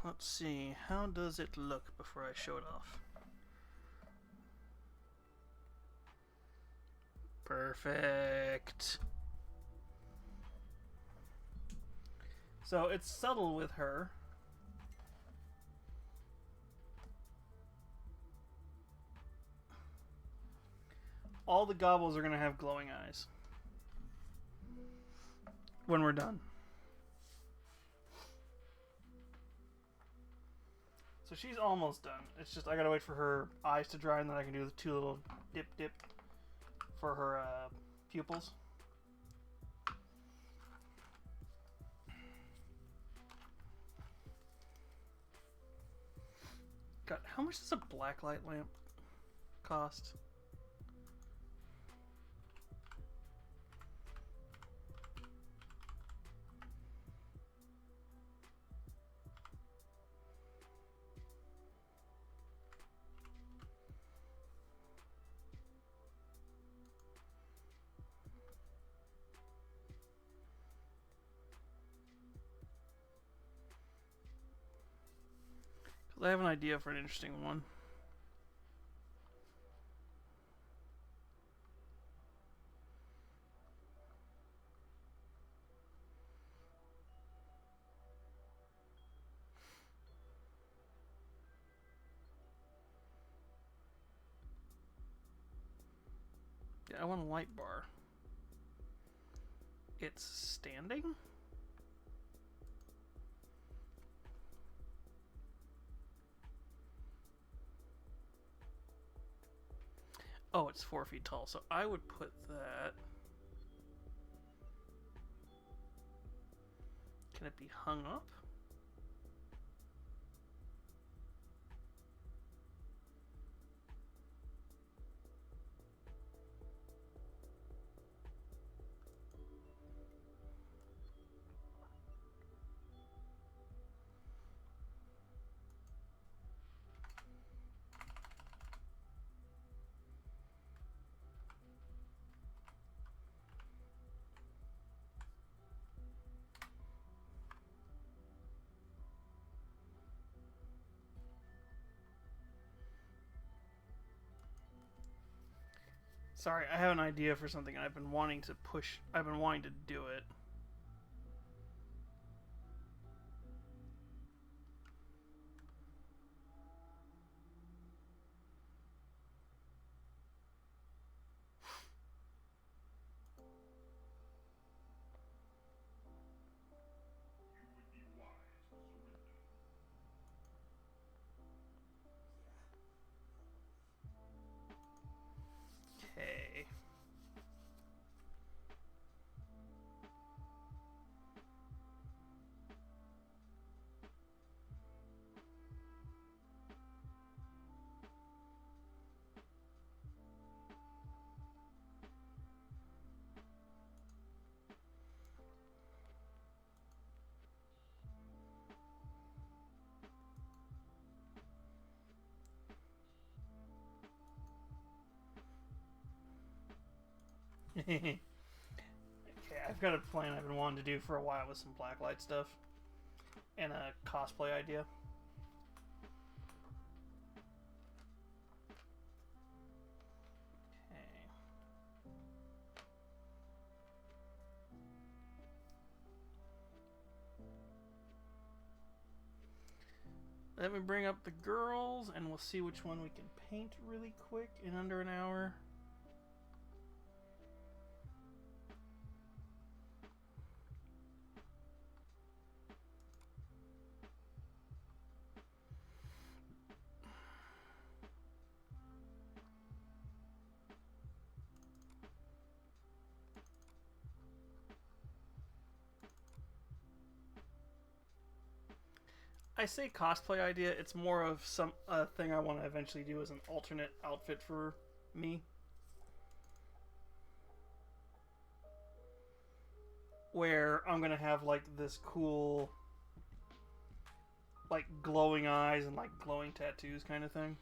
let's see. How does it look before I show it off? Perfect. So it's subtle with her. All the gobbles are going to have glowing eyes when we're done. So she's almost done. It's just I gotta wait for her eyes to dry and then I can do the two little dip for her pupils. God, how much does a blacklight lamp cost? I have an idea for an interesting one. Yeah, I want a light bar. It's standing? Oh, it's 4 feet tall, so I would put that... Can it be hung up? Sorry, I have an idea for something and I've been wanting to push. I've been wanting to do it. Okay. Okay, I've got a plan I've been wanting to do for a while with some blacklight stuff and a cosplay idea. Okay. Let me bring up the girls and we'll see which one we can paint really quick in under an hour. I say cosplay idea, it's more of some thing I want to eventually do as an alternate outfit for me. Where I'm gonna have like this cool, like glowing eyes and like glowing tattoos kind of thing.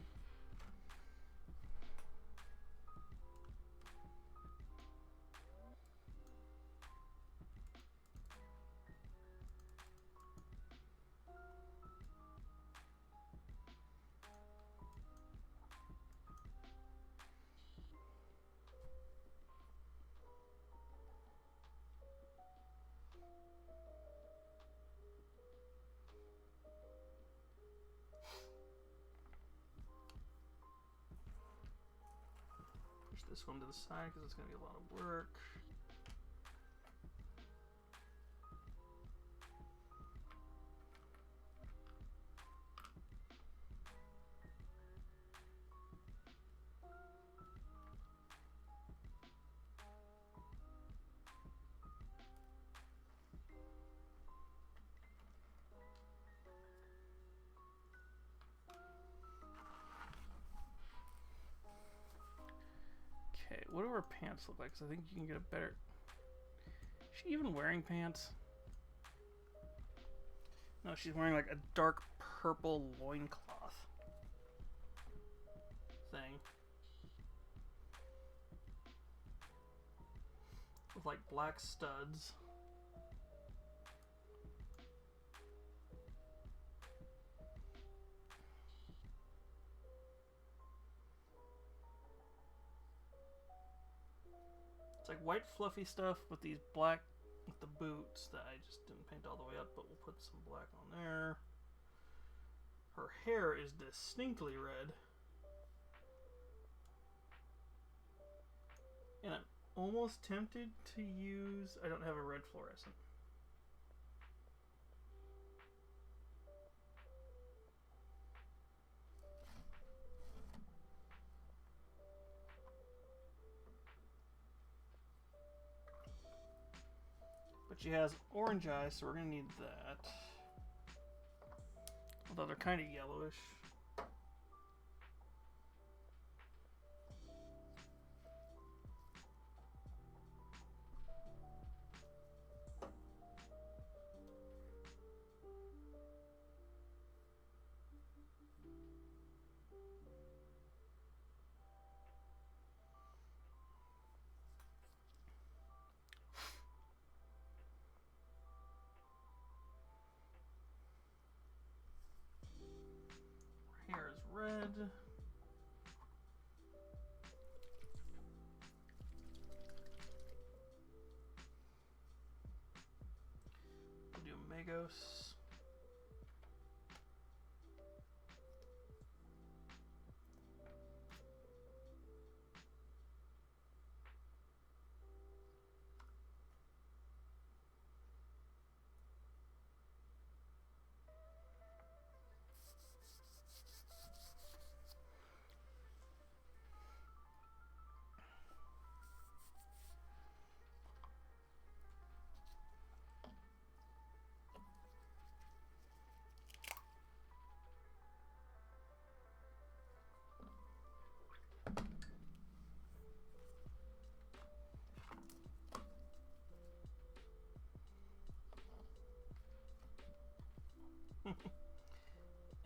Push this one to the side because it's gonna be a lot of work. Okay, what do her pants look like? Because I think you can get a better... Is she even wearing pants? No, she's wearing like a dark purple loincloth thing. With like black studs. It's like white fluffy stuff with these black, with the boots that I just didn't paint all the way up, but we'll put some black on there. Her hair is distinctly red. And I'm almost tempted to use, I don't have a red fluorescent. But she has orange eyes, so we're going to need that. Although they're kind of yellowish. Magos.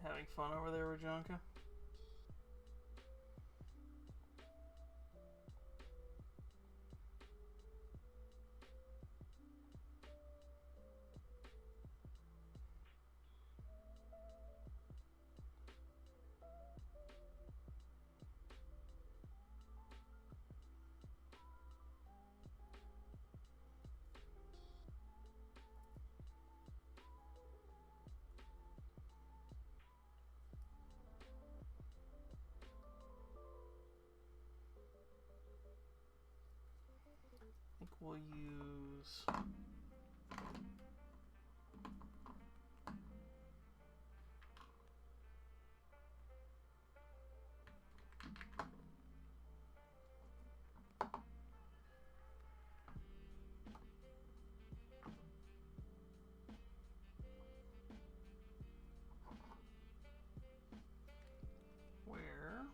Having fun over there, Rajanka? I think we'll use... Where?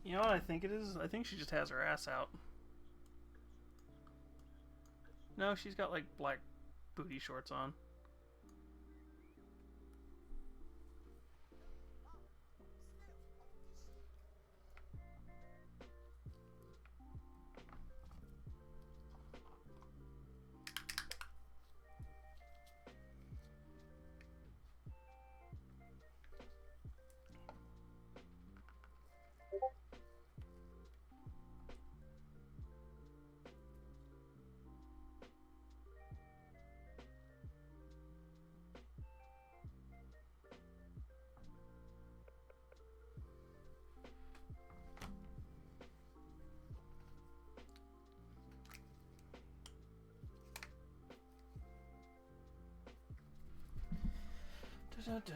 You know what I think it is? I think she just has her ass out. No, she's got like black booty shorts on. Da-da-da.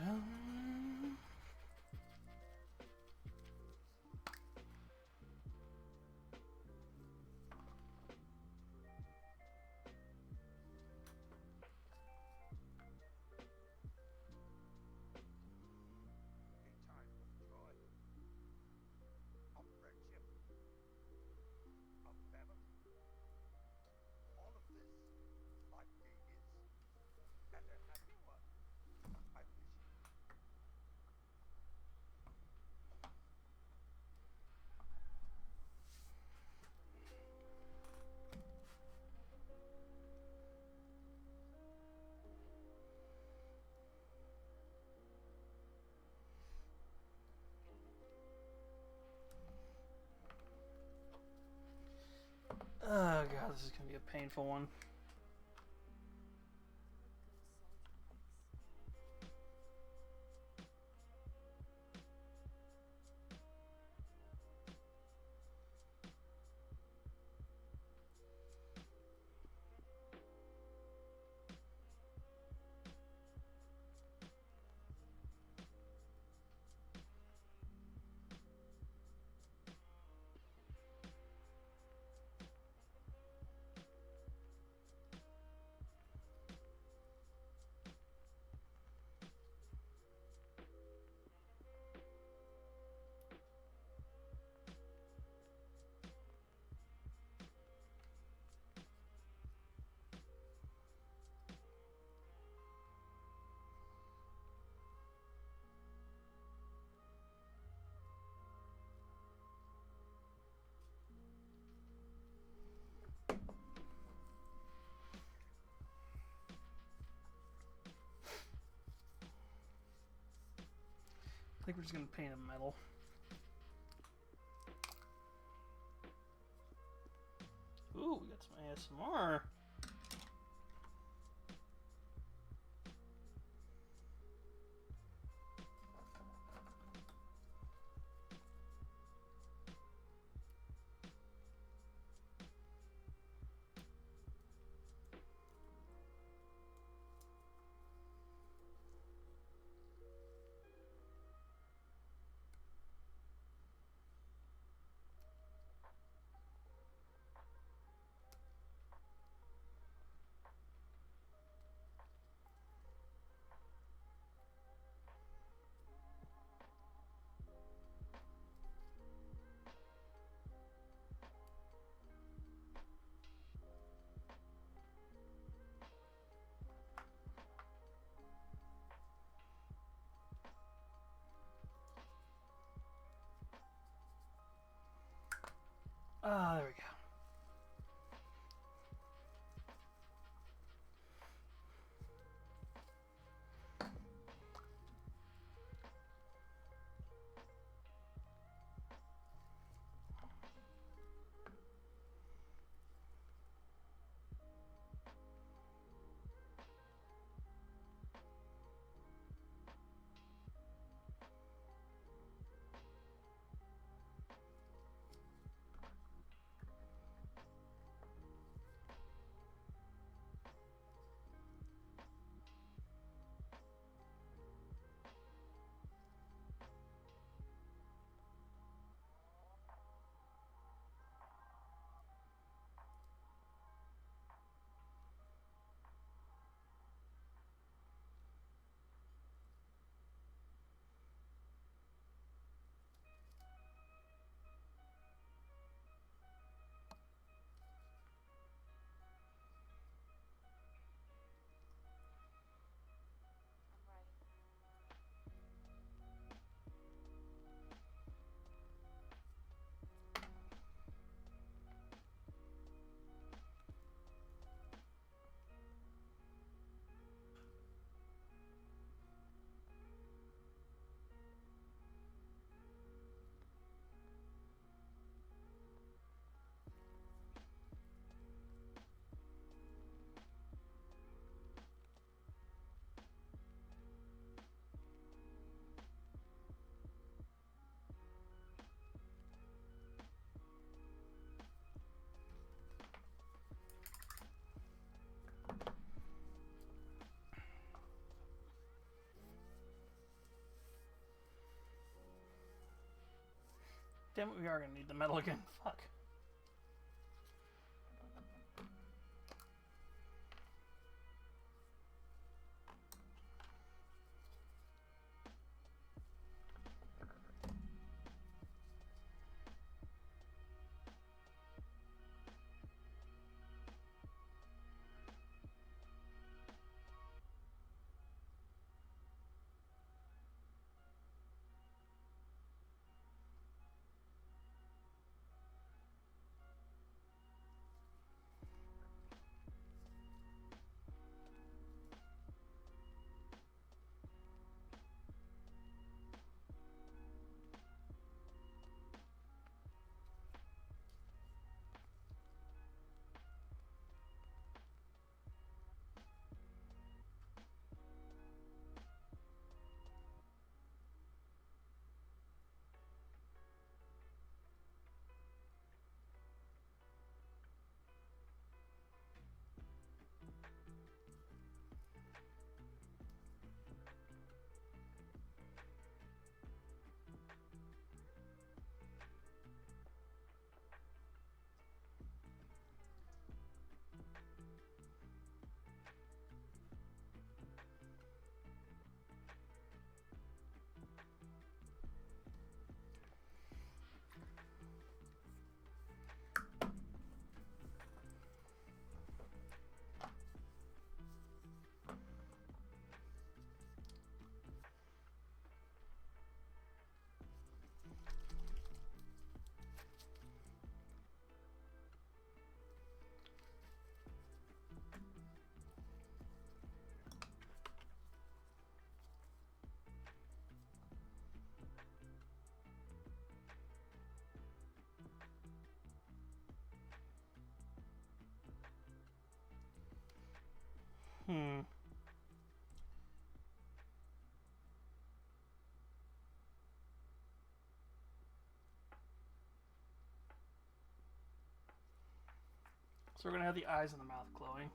Oh god, this is gonna be a painful one. think we're just gonna paint it metal. Ooh, we got some ASMR. Ah, there we go. Damn it, we are gonna need the metal again. Fuck. So we're gonna have the eyes and the mouth glowing.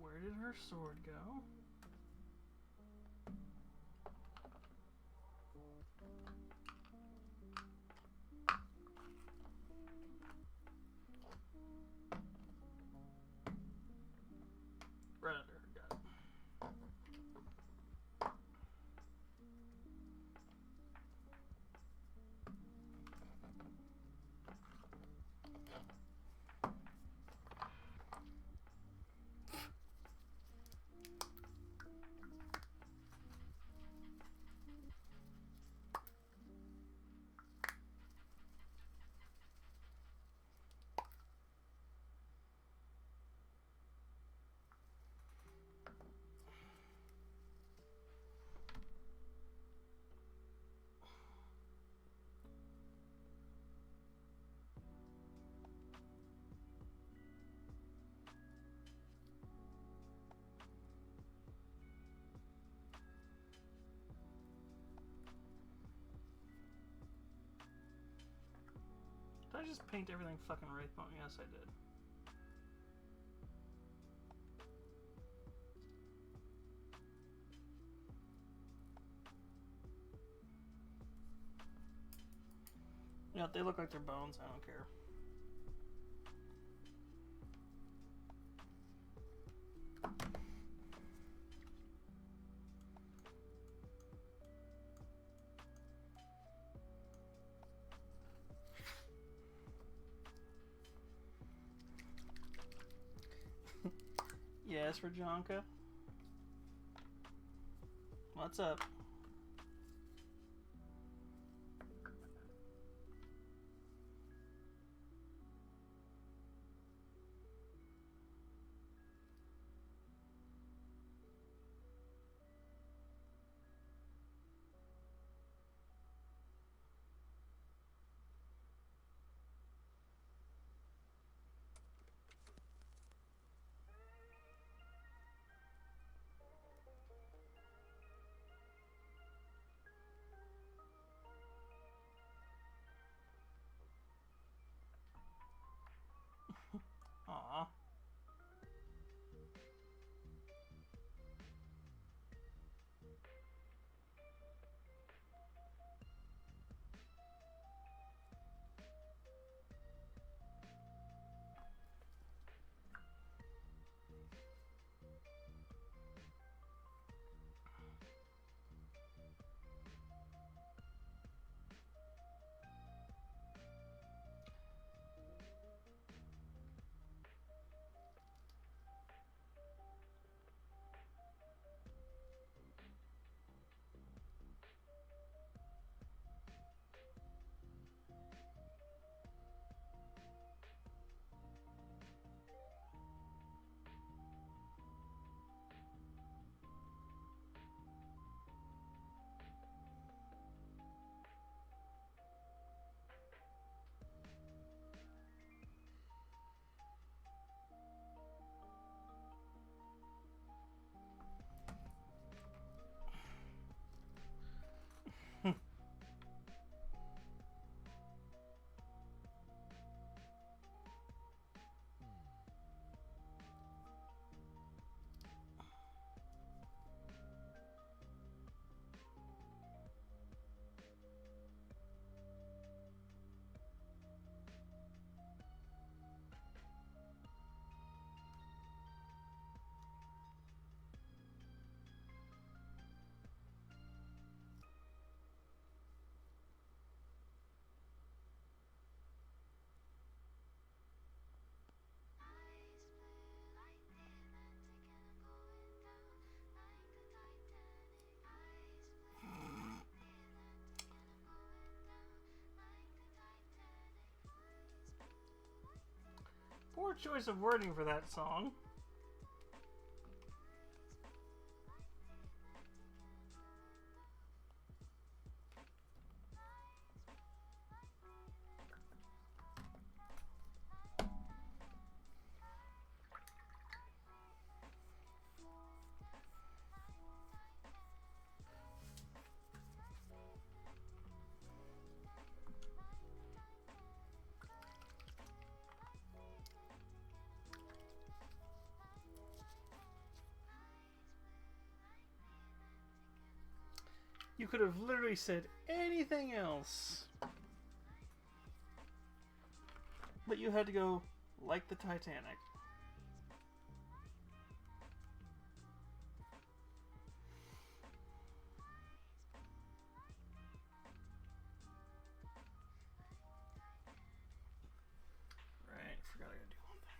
Where did her sword go? Right under her gut. Did I just paint everything fucking Wraithbone? Yes, I did. Yeah, they look like they're bones. I don't care. Yes, Rajanka. What's up? Poor choice of wording for that song. You could have literally said anything else. But you had to go like the Titanic. Right, forgot I gotta do one thing.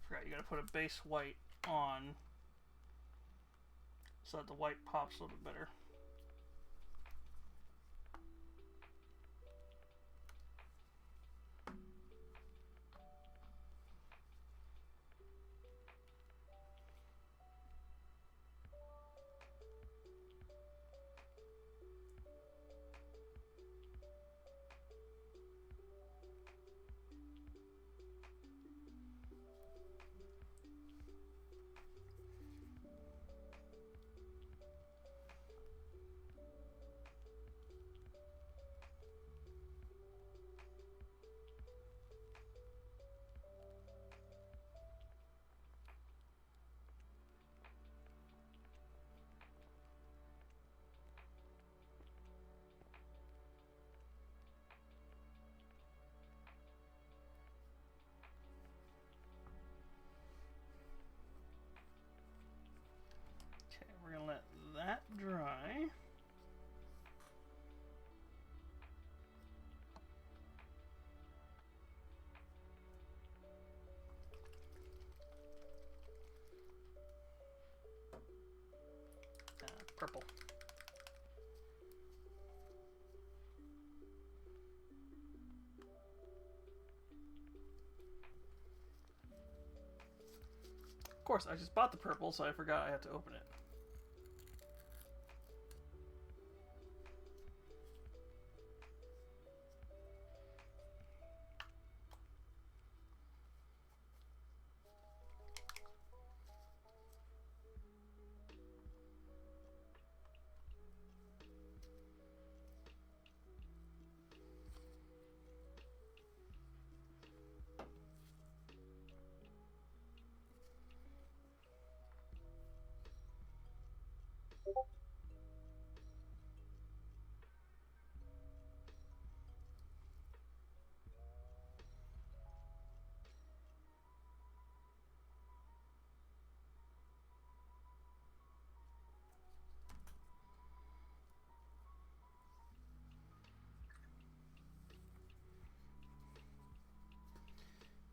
Forgot you gotta put a base white on so that the white pops a little bit better. Okay, we're gonna let that dry. Purple. Of course, I just bought the purple, so I forgot I had to open it.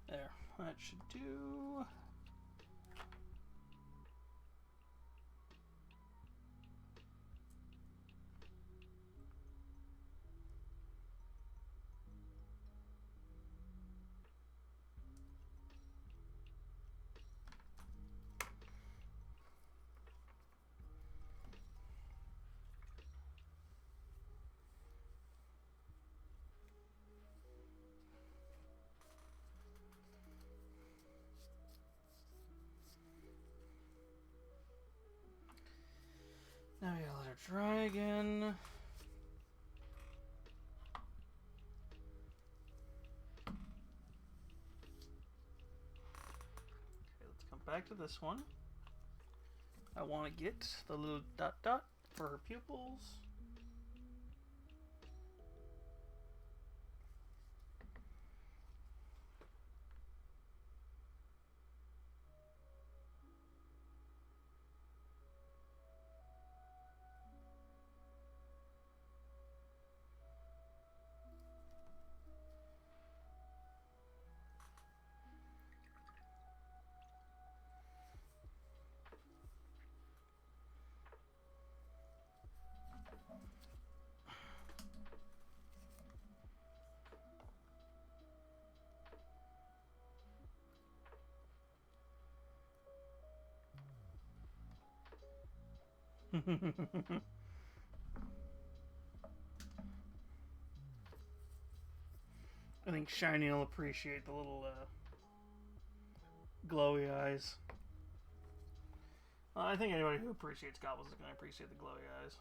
There, that should do. Now we gotta let her dry again. Okay, let's come back to this one. I want to get the little dot dot for her pupils. I think Shiny will appreciate the little glowy eyes. I think anybody who appreciates goblins is going to appreciate the glowy eyes.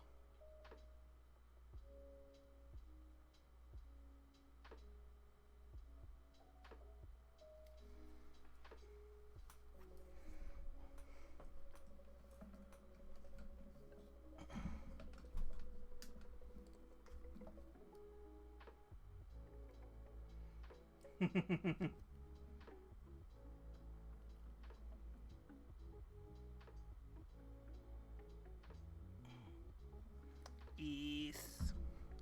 Yes,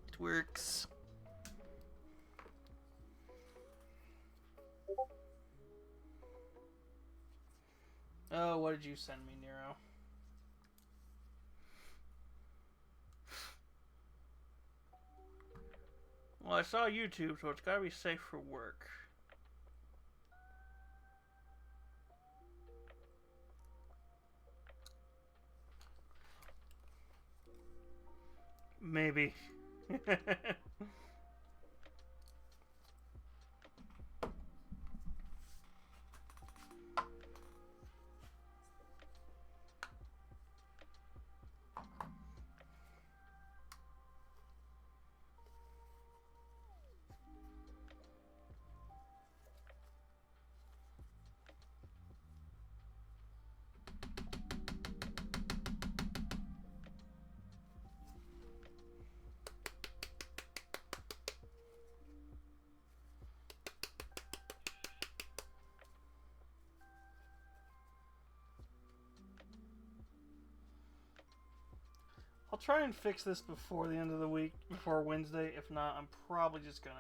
it works. Oh, what did you send me, Nero? Well, I saw YouTube, so it's gotta be safe for work. Maybe. I'll try and fix this before the end of the week, before Wednesday. If not, I'm probably just gonna...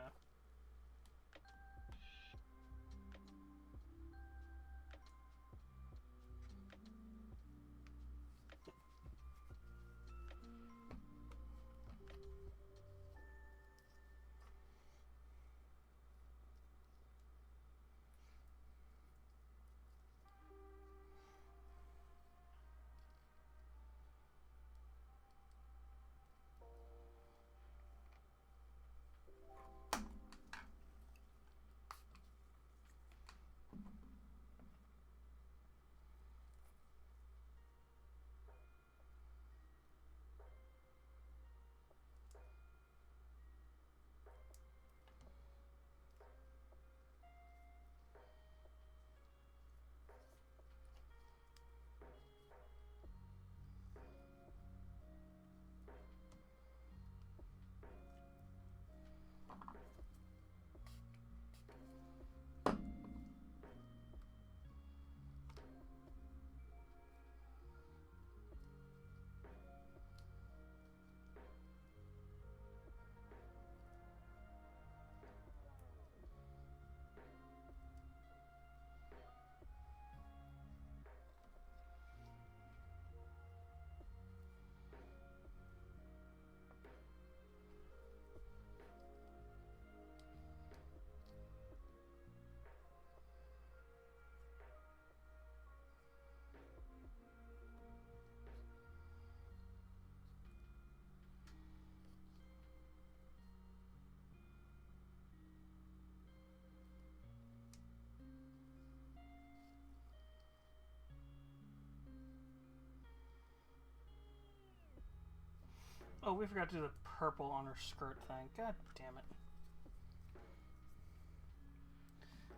Oh, we forgot to do the purple on her skirt thing. God damn it.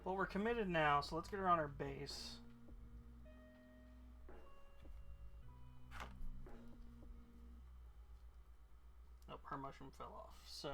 Well, we're committed now, so let's get her on her base. Nope, her mushroom fell off, so...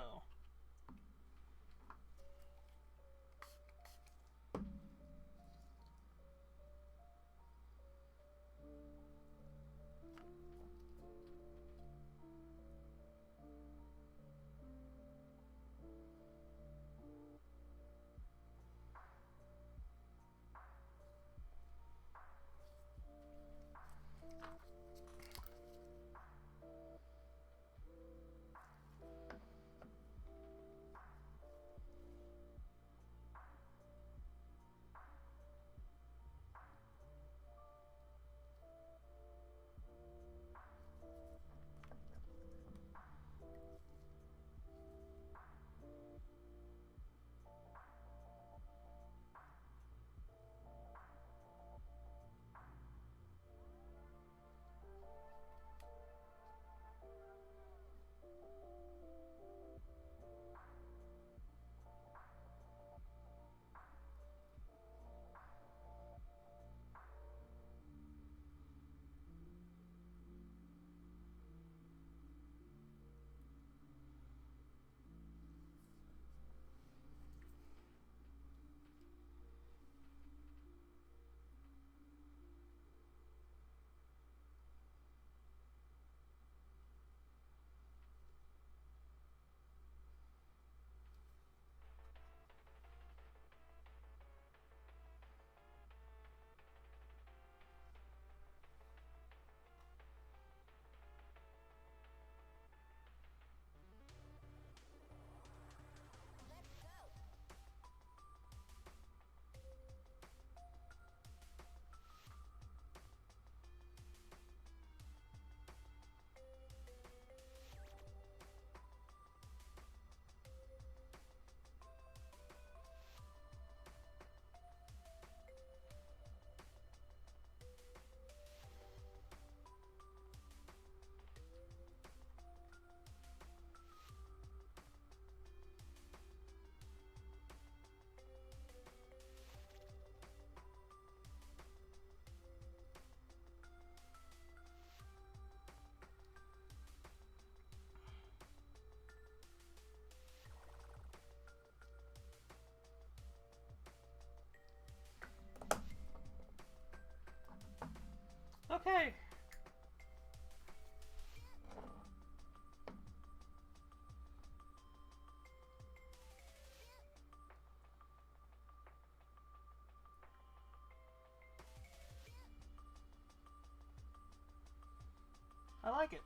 I like it.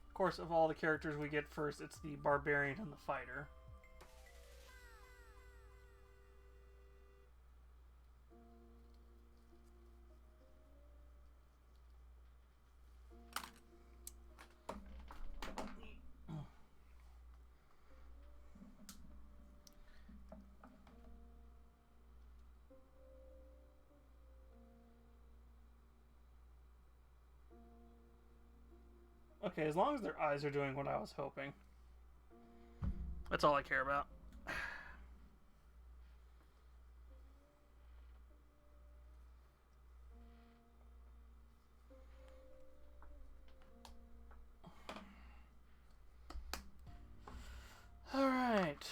Of course, of all the characters we get first, it's the barbarian and the fighter. Okay, as long as their eyes are doing what I was hoping. That's all I care about. Alright.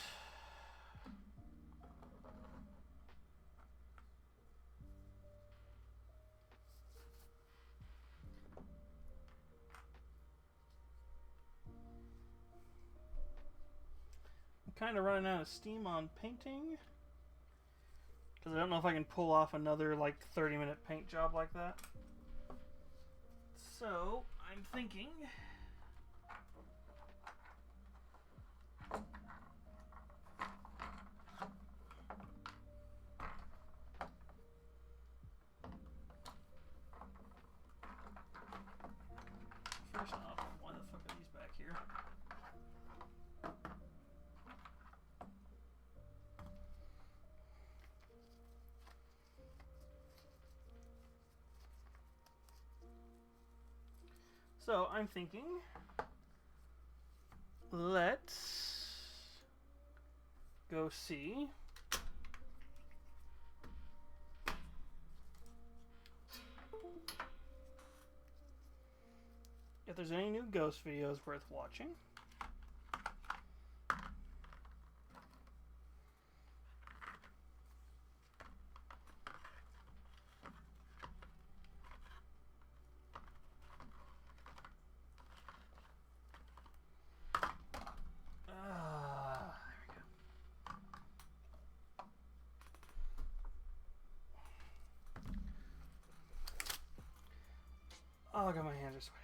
Kind of running out of steam on painting, because I don't know if I can pull off another like 30-minute paint job like that. So I'm thinking first off, why the fuck are these back here? So I'm thinking, let's go see if there's any new ghost videos worth watching. Oh, God, my hands are sweaty.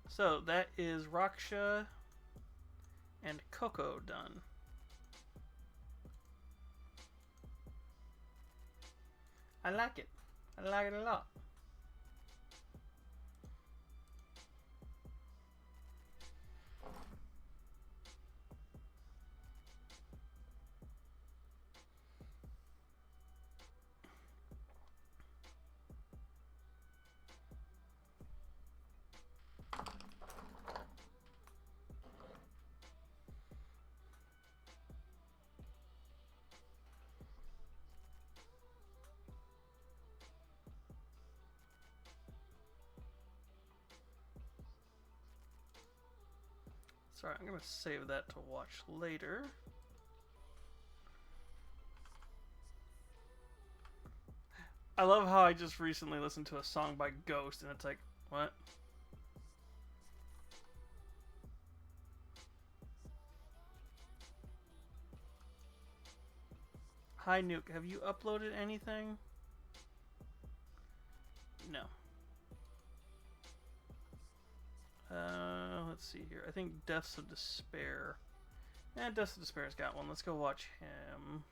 So that is Raksha and Coco done. I like it. I like it a lot. Sorry, I'm going to save that to watch later. I love how I just recently listened to a song by Ghost, and it's like, what? Hi, Nuke. Have you uploaded anything? No. Let's see here. I think Deaths of Despair. Deaths of Despair's got one. Let's go watch him.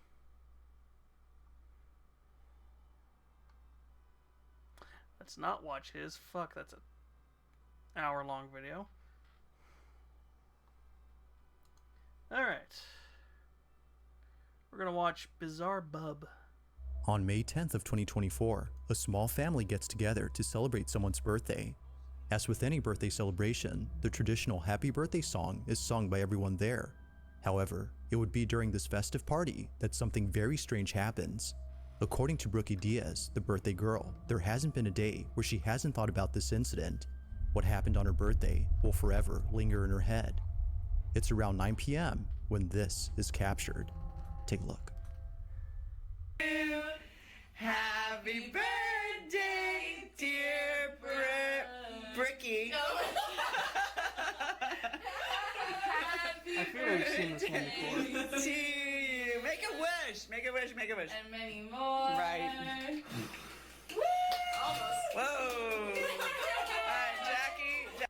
Let's not watch his. Fuck, that's an hour-long video. Alright. We're gonna watch Bizarre Bub. On May 10th of 2024, a small family gets together to celebrate someone's birthday. As with any birthday celebration, the traditional happy birthday song is sung by everyone there. However, it would be during this festive party that something very strange happens. According to Brookie Diaz, the birthday girl, there hasn't been a day where she hasn't thought about this incident. What happened on her birthday will forever linger in her head. It's around 9 p.m. when this is captured. Take a look. Happy birthday, dear Bricky. I feel like I've seen this one before. To you. Make a wish. wish. Make a wish. Make a wish. And many more. Right. Woo! Almost. Whoa. All right, Jackie.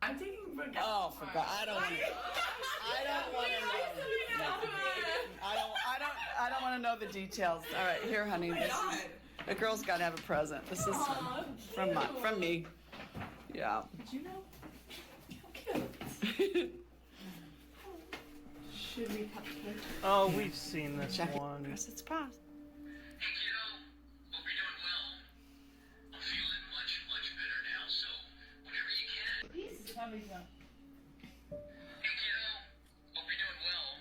I'm taking forget. Oh, forgot. I don't want to. I don't want to know. I don't want to know the details. All right, here, honey. This is, a girl's got to have a present. This is from me. Yeah. Did you know? How cute. Should we cut the cake? Oh, we've seen this Jackie, one. press its path. Hey kiddo, hope you're doing well. I'm feeling much better now, so whenever you can. Please tell me no. Hey kiddo, hope you're doing well.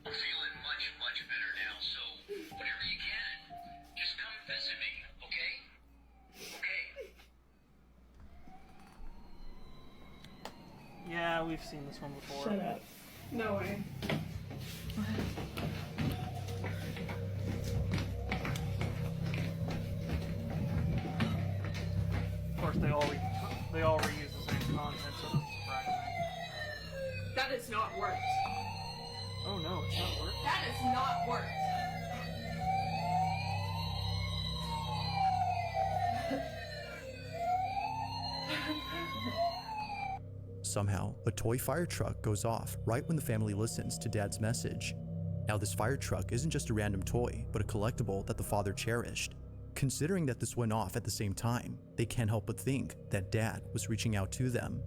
I'm feeling much better now, so whenever you can, just come visit me, okay? Okay. Yeah, we've seen this one before. Shut up. No way. Of course, they all reuse the same content, so it doesn't surprise me. That is not worked. Oh no, it's not working. That is not worked. Somehow, a toy fire truck goes off right when the family listens to Dad's message. Now, this fire truck isn't just a random toy, but a collectible that the father cherished. Considering that this went off at the same time, they can't help but think that Dad was reaching out to them.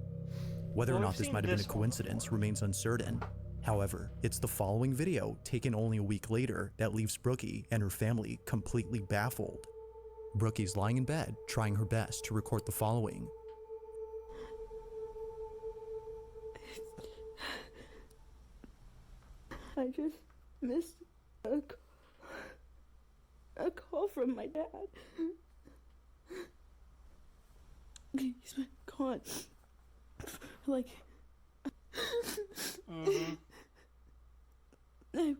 Whether or Well, not we've this seen might have been a this one coincidence before. remains uncertain. However, it's the following video, taken only a week later, that leaves Brookie and her family completely baffled. Brookie's lying in bed, trying her best to record the following. I just missed a call from my dad. He's been gone. Like, Mm-hmm. I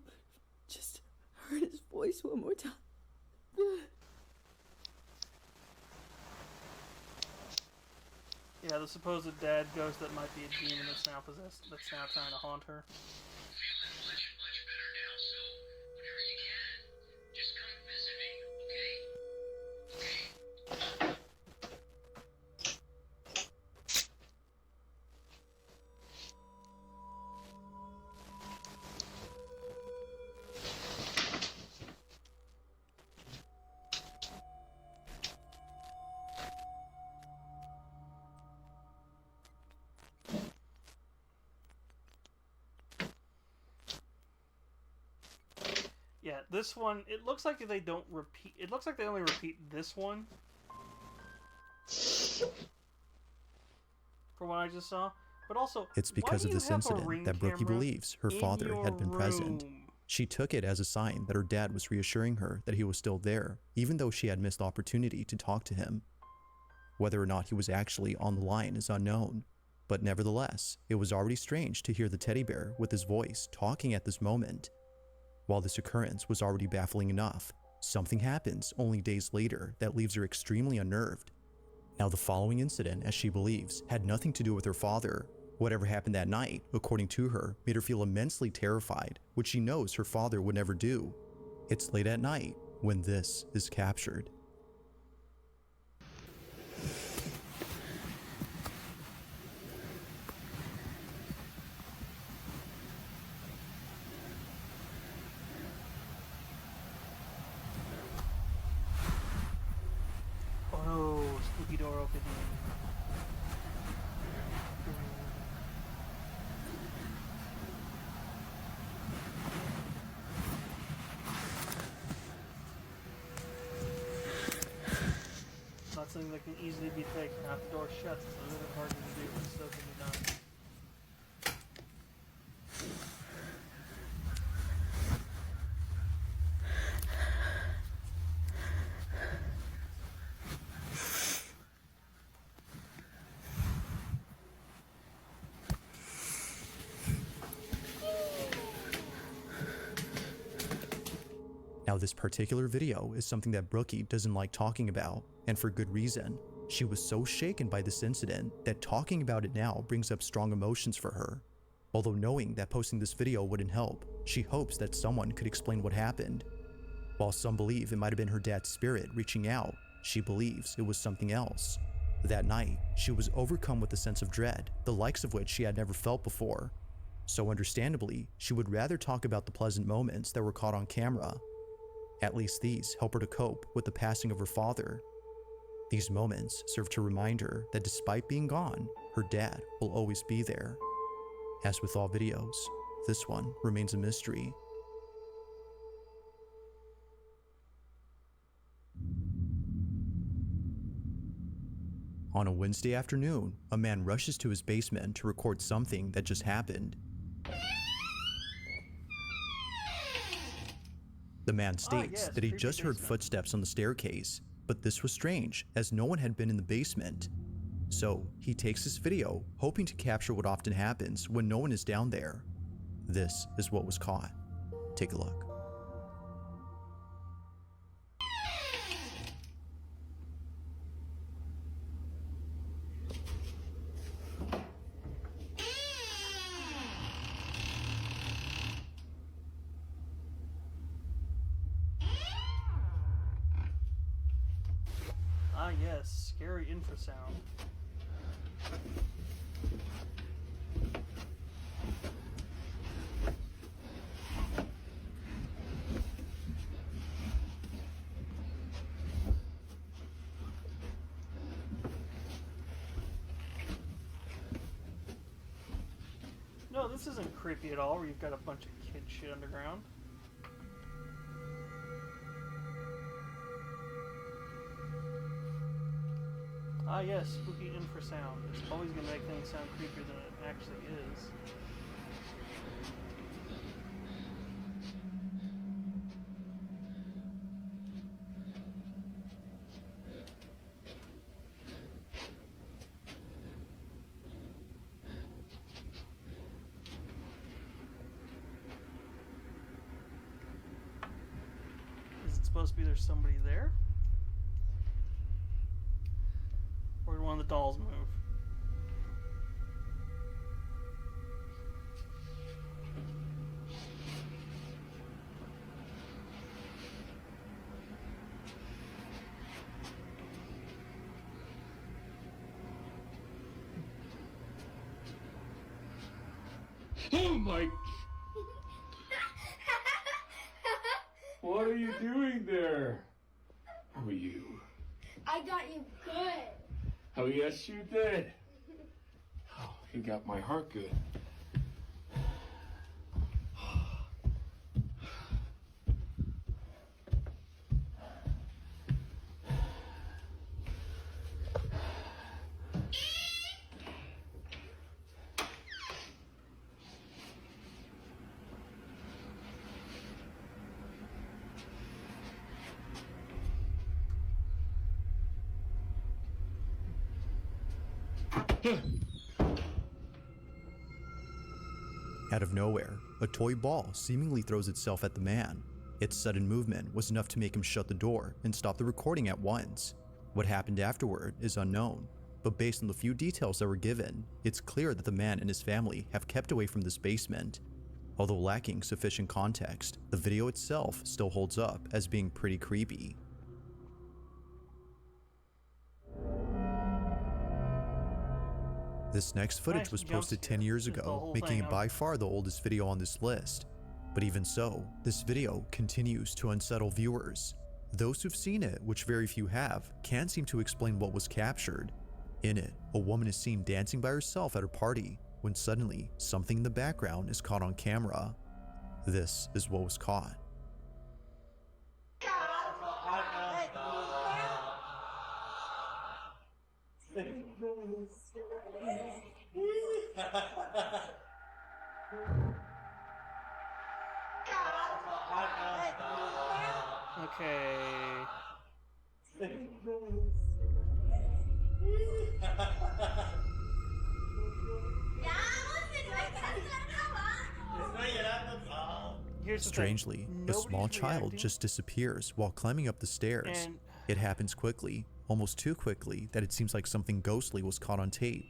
just heard his voice one more time. Yeah, the supposed dad ghost that might be a demon that's now possessed, that's now trying to haunt her. Feeling much better now, so whenever you can, just come visit me, okay? Okay. Yeah, this one, it looks like they don't repeat, it looks like they only repeat this one. From what I just saw. But also, It's why because do of you this have a incident ring that Brookie camera believes her in father your had been present. room? She took it as a sign that her dad was reassuring her that he was still there, even though she had missed the opportunity to talk to him. Whether or not he was actually on the line is unknown, but nevertheless, it was already strange to hear the teddy bear with his voice talking at this moment. While this occurrence was already baffling enough, something happens only days later that leaves her extremely unnerved. Now, the following incident, as she believes, had nothing to do with her father. Whatever happened that night, according to her, made her feel immensely terrified, which she knows her father would never do. It's late at night when this is captured. Oh, spooky door opening. Not something that can easily be faked. Now if the door shuts, it's a little bit harder to do, but still can be done. Now, this particular video is something that Brookie doesn't like talking about, and for good reason. She was so shaken by this incident that talking about it now brings up strong emotions for her. Although knowing that posting this video wouldn't help, she hopes that someone could explain what happened. While some believe it might have been her dad's spirit reaching out, she believes it was something else. That night, she was overcome with a sense of dread, the likes of which she had never felt before. So understandably, she would rather talk about the pleasant moments that were caught on camera. At least these help her to cope with the passing of her father. These moments serve to remind her that despite being gone, her dad will always be there. As with all videos, this one remains a mystery. On a Wednesday afternoon, a man rushes to his basement to record something that just happened. The man states yes, that he creepy just heard basement. footsteps on the staircase, but this was strange as no one had been in the basement. So he takes this video, hoping to capture what often happens when no one is down there. This is what was caught. Take a look. Ah, yes, scary infrasound. No, this isn't creepy at all, where you've got a bunch of kid shit underground. Ah yes, spooky infrasound. It's always gonna make things sound creepier than it actually is. Is it supposed to be there's somebody there? Or did one of the dolls move? Oh my... What are you doing there? Who are you? I got you good. Oh, yes, you did. Oh, you got my heart good. Out of nowhere, a toy ball seemingly throws itself at the man. Its sudden movement was enough to make him shut the door and stop the recording at once. What happened afterward is unknown, but based on the few details that were given, it's clear that the man and his family have kept away from this basement. Although lacking sufficient context, the video itself still holds up as being pretty creepy. This next footage Nice was jump posted scare. 10 years Just the ago, whole making thing. it by far the oldest video on this list. But even so, this video continues to unsettle viewers. Those who've seen it, which very few have, can't seem to explain what was captured. In it, a woman is seen dancing by herself at her party, when suddenly, something in the background is caught on camera. This is what was caught. Okay. Here's the thing. Strangely, a small Nobody's child reacting, just disappears while climbing up the stairs. and It happens quickly, almost too quickly that it seems like something ghostly was caught on tape.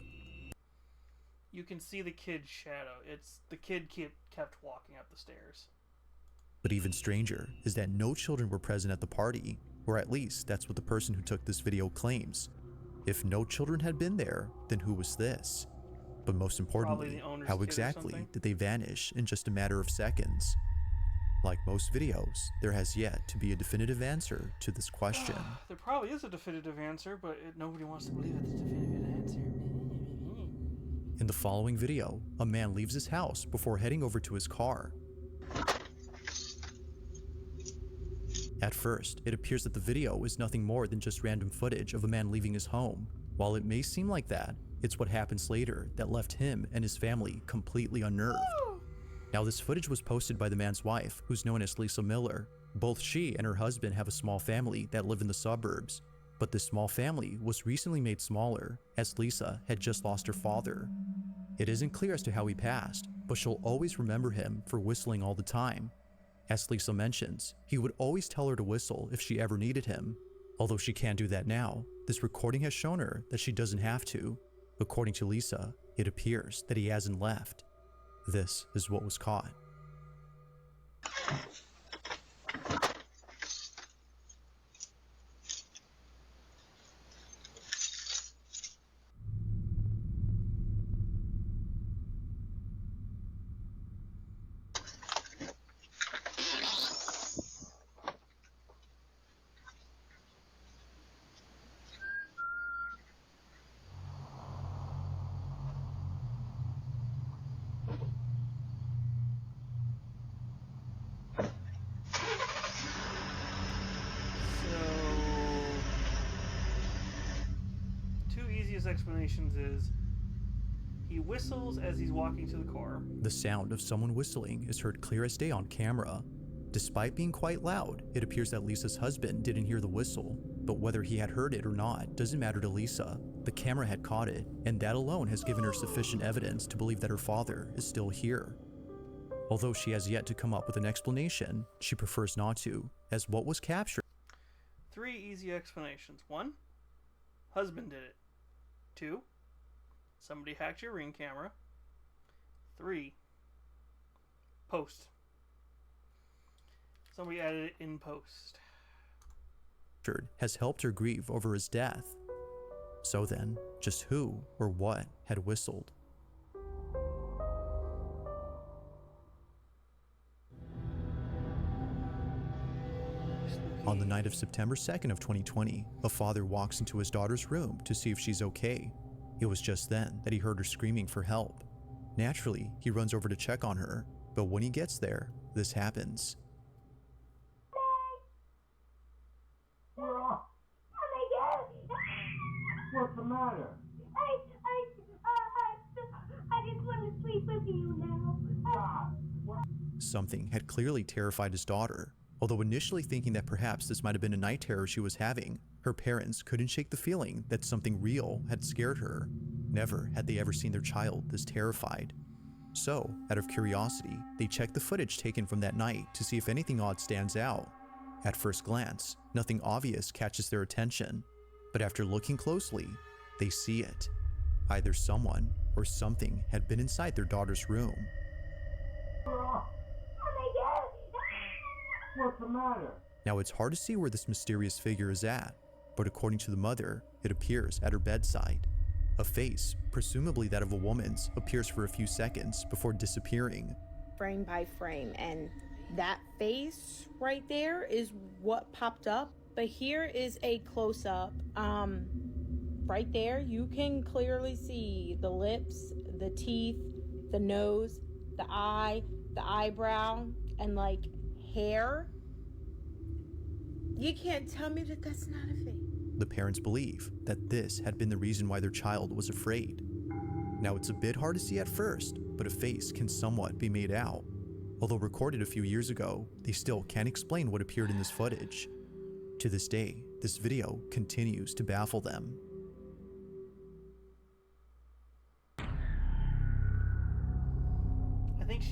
You can see the kid's shadow. The kid kept walking up the stairs. But even stranger is that no children were present at the party, or at least that's what the person who took this video claims. If no children had been there, then who was this? But most importantly, the owner's how kid or exactly something. did they vanish in just a matter of seconds? Like most videos, there has yet to be a definitive answer to this question. There probably is a definitive answer, but nobody wants to believe it's a definitive answer. In the following video, a man leaves his house before heading over to his car. At first, it appears that the video is nothing more than just random footage of a man leaving his home. While it may seem like that, it's what happens later that left him and his family completely unnerved. Now, this footage was posted by the man's wife, who's known as Lisa Miller. Both she and her husband have a small family that live in the suburbs, but this small family was recently made smaller as Lisa had just lost her father. It isn't clear as to how he passed, but she'll always remember him for whistling all the time. As Lisa mentions, he would always tell her to whistle if she ever needed him. Although she can't do that now, this recording has shown her that she doesn't have to. According to Lisa, it appears that he hasn't left. This is what was caught. Explanations is he whistles as he's walking to the car. The sound of someone whistling is heard clear as day on camera. Despite being quite loud, it appears that Lisa's husband didn't hear the whistle, but whether he had heard it or not doesn't matter to Lisa. The camera had caught it, and that alone has given her sufficient evidence to believe that her father is still here. Although she has yet to come up with an explanation, she prefers not to, as what was captured. 3 easy explanations. 1, husband did it. 2, somebody hacked your Ring camera. 3, post. Somebody added it in post. Has helped her grieve over his death. So then, just who or what had whistled? On the night of September 2nd of 2020, a father walks into his daughter's room to see if she's okay. It was just then that he heard her screaming for help. Naturally, he runs over to check on her, but when he gets there, this happens. What's the matter? I just want to sleep with you now. Something had clearly terrified his daughter. Although initially thinking that perhaps this might have been a night terror she was having, her parents couldn't shake the feeling that something real had scared her. Never had they ever seen their child this terrified. So, out of curiosity, they checked the footage taken from that night to see if anything odd stands out. At first glance, nothing obvious catches their attention, but after looking closely, they see it. Either someone or something had been inside their daughter's room. What's the matter? Now, it's hard to see where this mysterious figure is at, but according to the mother, it appears at her bedside. A face, presumably that of a woman's, appears for a few seconds before disappearing. Frame by frame, and that face right there is what popped up. But here is a close-up. Right there, you can clearly see the lips, the teeth, the nose, the eye, the eyebrow, and like hair. You can't tell me that that's not a fake. The parents believe that this had been the reason why their child was afraid. Now, it's a bit hard to see at first, but a face can somewhat be made out. Although recorded a few years ago, they still can't explain what appeared in this footage. To this day, this video continues to baffle them.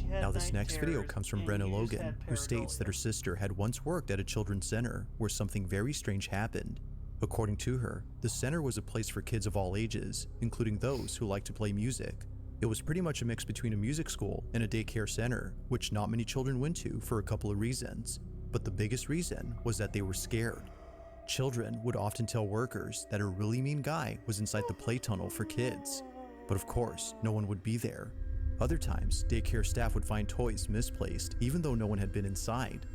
Now, this next video comes from Brenna Logan, who states that her sister had once worked at a children's center where something very strange happened. According to her, the center was a place for kids of all ages, including those who like to play music. It was pretty much a mix between a music school and a daycare center, which not many children went to for a couple of reasons. But the biggest reason was that they were scared. Children would often tell workers that a really mean guy was inside the play tunnel for kids. But of course, no one would be there. Other times, daycare staff would find toys misplaced even though no one had been inside.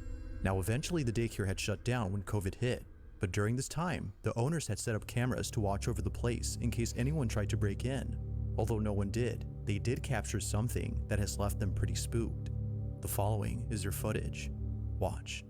Now eventually the daycare had shut down when COVID hit, but during this time, the owners had set up cameras to watch over the place in case anyone tried to break in. Although no one did, they did capture something that has left them pretty spooked. The following is their footage. Watch.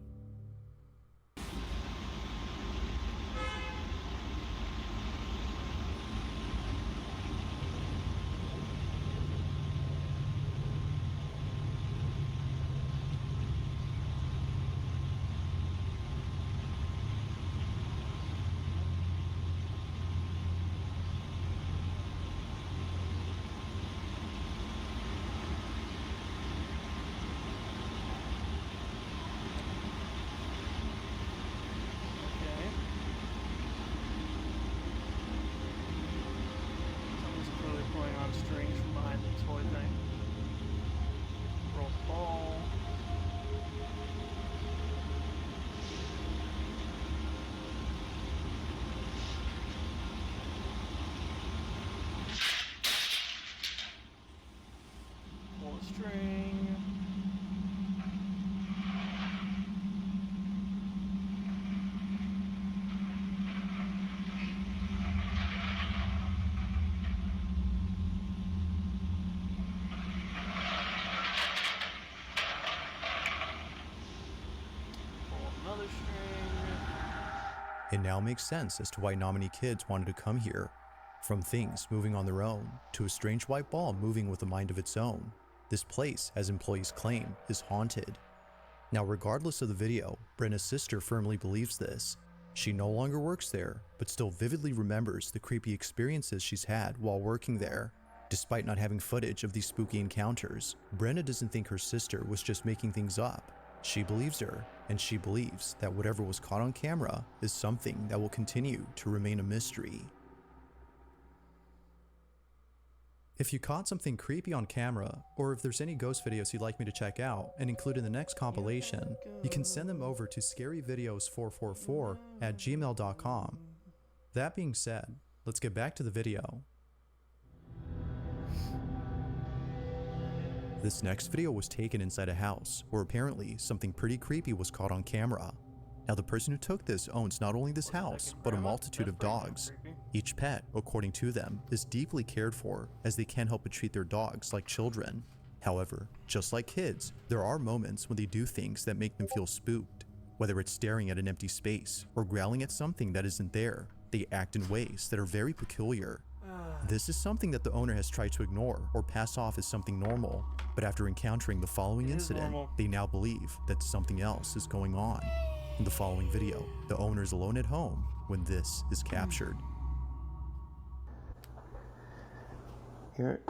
Okay. Someone's clearly pulling on strings from behind the toy thing. Roll the ball. Pull the string. Pull another string. It now makes sense as to why not many kids wanted to come here. From things moving on their own, to a strange white ball moving with a mind of its own, this place, as employees claim, is haunted. Now regardless of the video, Brenna's sister firmly believes this. She no longer works there, but still vividly remembers the creepy experiences she's had while working there. Despite not having footage of these spooky encounters, Brenna doesn't think her sister was just making things up. She believes her, and she believes that whatever was caught on camera is something that will continue to remain a mystery. If you caught something creepy on camera, or if there's any ghost videos you'd like me to check out and include in the next compilation, you can send them over to scaryvideos444@gmail.com. That being said, let's get back to the video. This next video was taken inside a house, where apparently something pretty creepy was caught on camera. Now the person who took this owns not only this house, but a multitude of dogs. Each pet, according to them, is deeply cared for, as they can't help but treat their dogs like children. However, just like kids, there are moments when they do things that make them feel spooked. Whether it's staring at an empty space, or growling at something that isn't there, they act in ways that are very peculiar. This is something that the owner has tried to ignore or pass off as something normal, but after encountering the following incident, they now believe that something else is going on. In the following video, the owner is alone at home when this is captured. Hear it?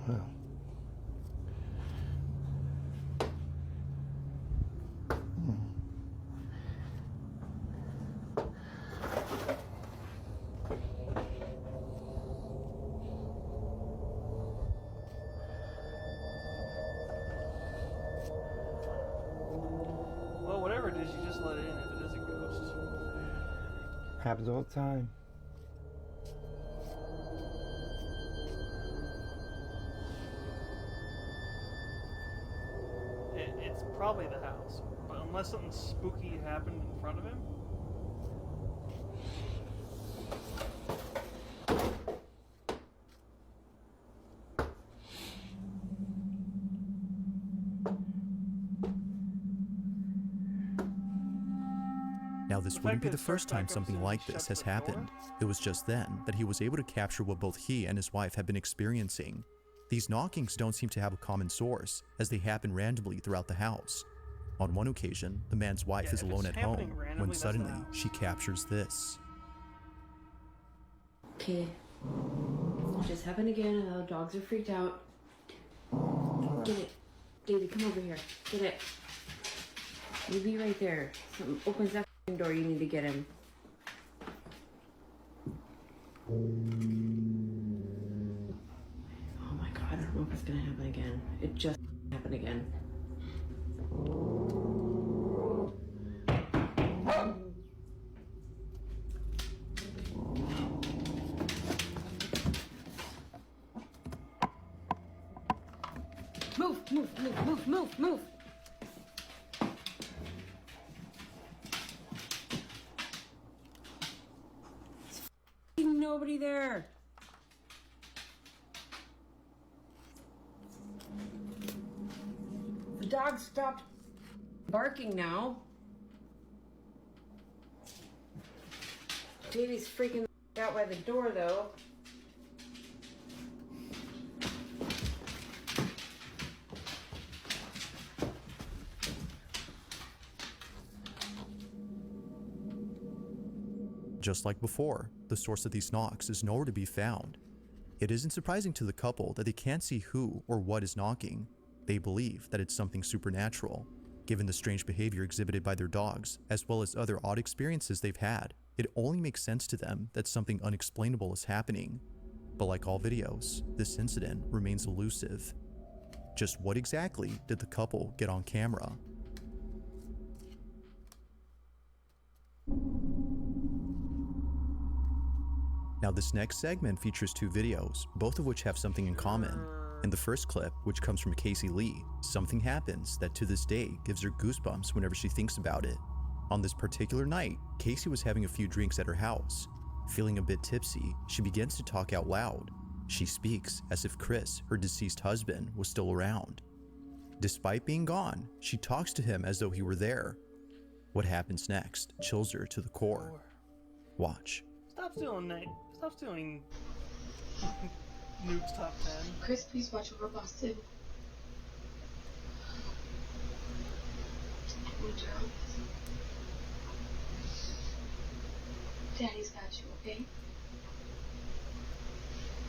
Wow. Well, whatever it is, you just let it in if it is a ghost. Happens all the time. It's probably the house, but unless something spooky happened in front of him. Now this wouldn't be the first time something like this has happened. It was just then that he was able to capture what both he and his wife had been experiencing. These knockings don't seem to have a common source, as they happen randomly throughout the house. On one occasion, the man's wife is alone at home, when suddenly she captures this. Okay. It just happened again and the dogs are freaked out. Get it. David, come over here. Get it. You be right there. Something opens that door. You need to get him. Oh my god, I don't know if it's gonna happen again. It just happened again. Move. There's nobody there. The dog stopped barking now. Davey's freaking out by the door though. Just like before, the source of these knocks is nowhere to be found. It isn't surprising to the couple that they can't see who or what is knocking. They believe that it's something supernatural. Given the strange behavior exhibited by their dogs, as well as other odd experiences they've had, it only makes sense to them that something unexplainable is happening. But like all videos, this incident remains elusive. Just what exactly did the couple get on camera? Now this next segment features two videos, both of which have something in common. In the first clip, which comes from Casey Lee, something happens that to this day gives her goosebumps whenever she thinks about it. On this particular night, Casey was having a few drinks at her house. Feeling a bit tipsy, she begins to talk out loud. She speaks as if Chris, her deceased husband, was still around. Despite being gone, she talks to him as though he were there. What happens next chills her to the core. Watch. Stop stealing Nuke's top 10. Chris, please watch over Boston. Daddy's got you, okay?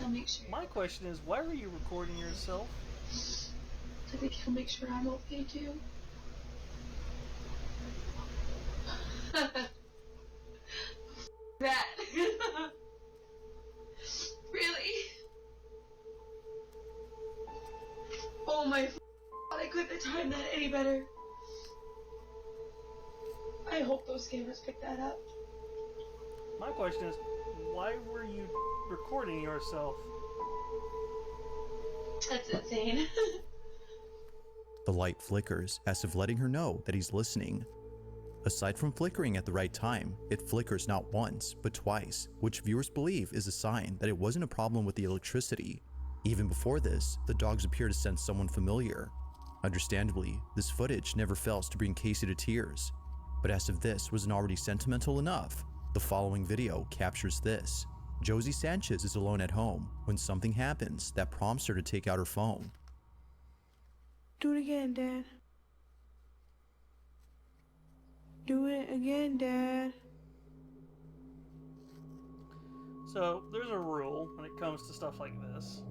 I'll make sure. My question is, why were you recording yourself? I think he'll make sure I'm okay too. That. Really? Oh my God, I couldn't have timed that any better. I hope those cameras pick that up. My question is, why were you recording yourself? That's insane. The light flickers as if letting her know that he's listening. Aside from flickering at the right time, it flickers not once, but twice, which viewers believe is a sign that it wasn't a problem with the electricity. Even before this, the dogs appear to sense someone familiar. Understandably, this footage never fails to bring Casey to tears. But as if this wasn't already sentimental enough, the following video captures this. Josie Sanchez is alone at home when something happens that prompts her to take out her phone. Do it again, Dad. Do it again, Dad. So, there's a rule when it comes to stuff like this.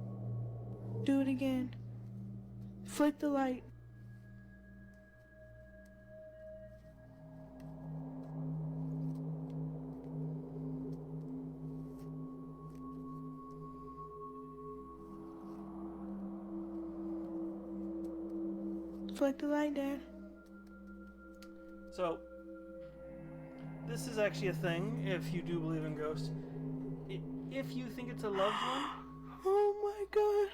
Do it again. Flick the light. Flick the light, Dad. So, this is actually a thing if you do believe in ghosts. If you think it's a loved one. Oh my God.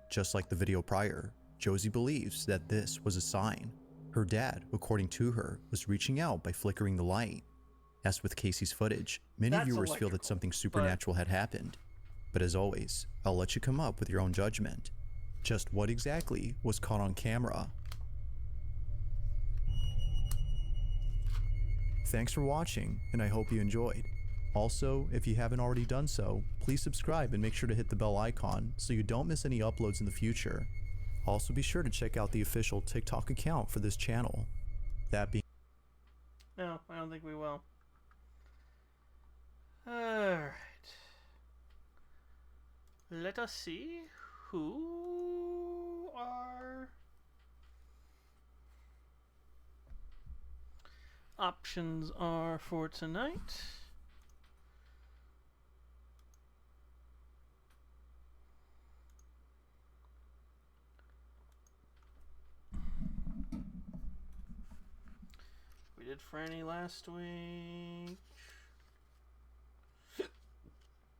Just like the video prior, Josie believes that this was a sign. Her dad, according to her, was reaching out by flickering the light. As with Casey's footage, many viewers feel that something supernatural had happened. But as always, I'll let you come up with your own judgment. Just what exactly was caught on camera? Thanks for watching, and I hope you enjoyed. Also, if you haven't already done so, please subscribe and make sure to hit the bell icon so you don't miss any uploads in the future. Also be sure to check out the official TikTok account for this channel. That being... No, I don't think we will. Alright. Let us see who our options are for tonight. We did Franny last week.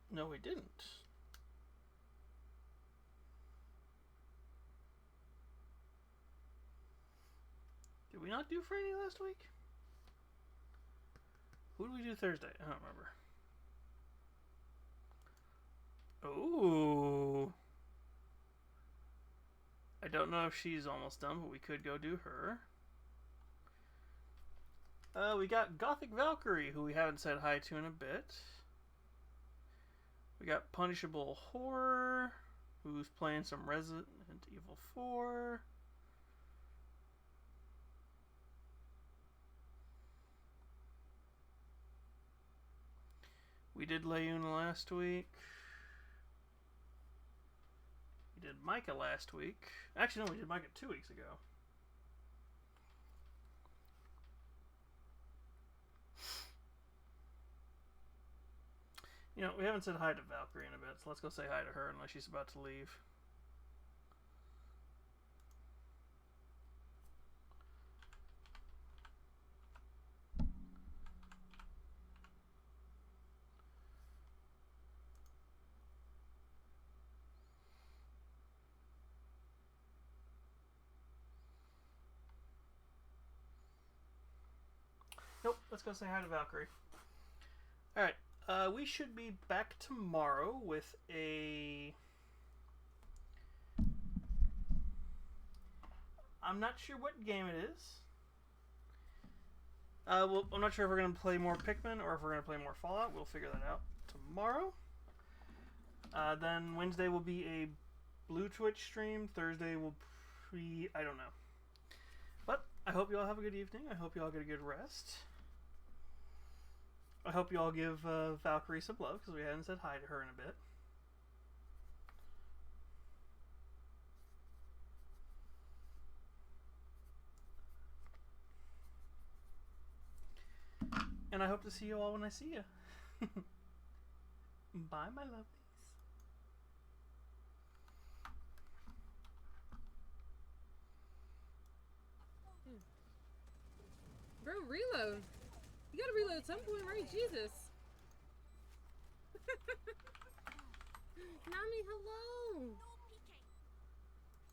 No, we didn't. Did we not do Franny last week? Who did we do Thursday? I don't remember. Ooh. I don't know if she's almost done, but we could go do her. We got Gothic Valkyrie, who we haven't said hi to in a bit. We got Punishable Horror, who's playing some Resident Evil 4. We did Layuna last week. We did Micah last week. Actually, no, we did Micah 2 weeks ago. You know, we haven't said hi to Valkyrie in a bit, so let's go say hi to her unless she's about to leave. Nope, let's go say hi to Valkyrie. Alright. We should be back tomorrow with a... I'm not sure what game it is. Well, I'm not sure if we're going to play more Pikmin or if we're going to play more Fallout. We'll figure that out tomorrow. Then Wednesday will be a Blue Twitch stream. Thursday will be... I don't know. But I hope you all have a good evening. I hope you all get a good rest. I hope you all give Valkyrie some love, because we haven't said hi to her in a bit. And I hope to see you all when I see you. Bye, my lovelies. Bro, reload. You gotta reload at some point, right? Jesus. Nami, hello.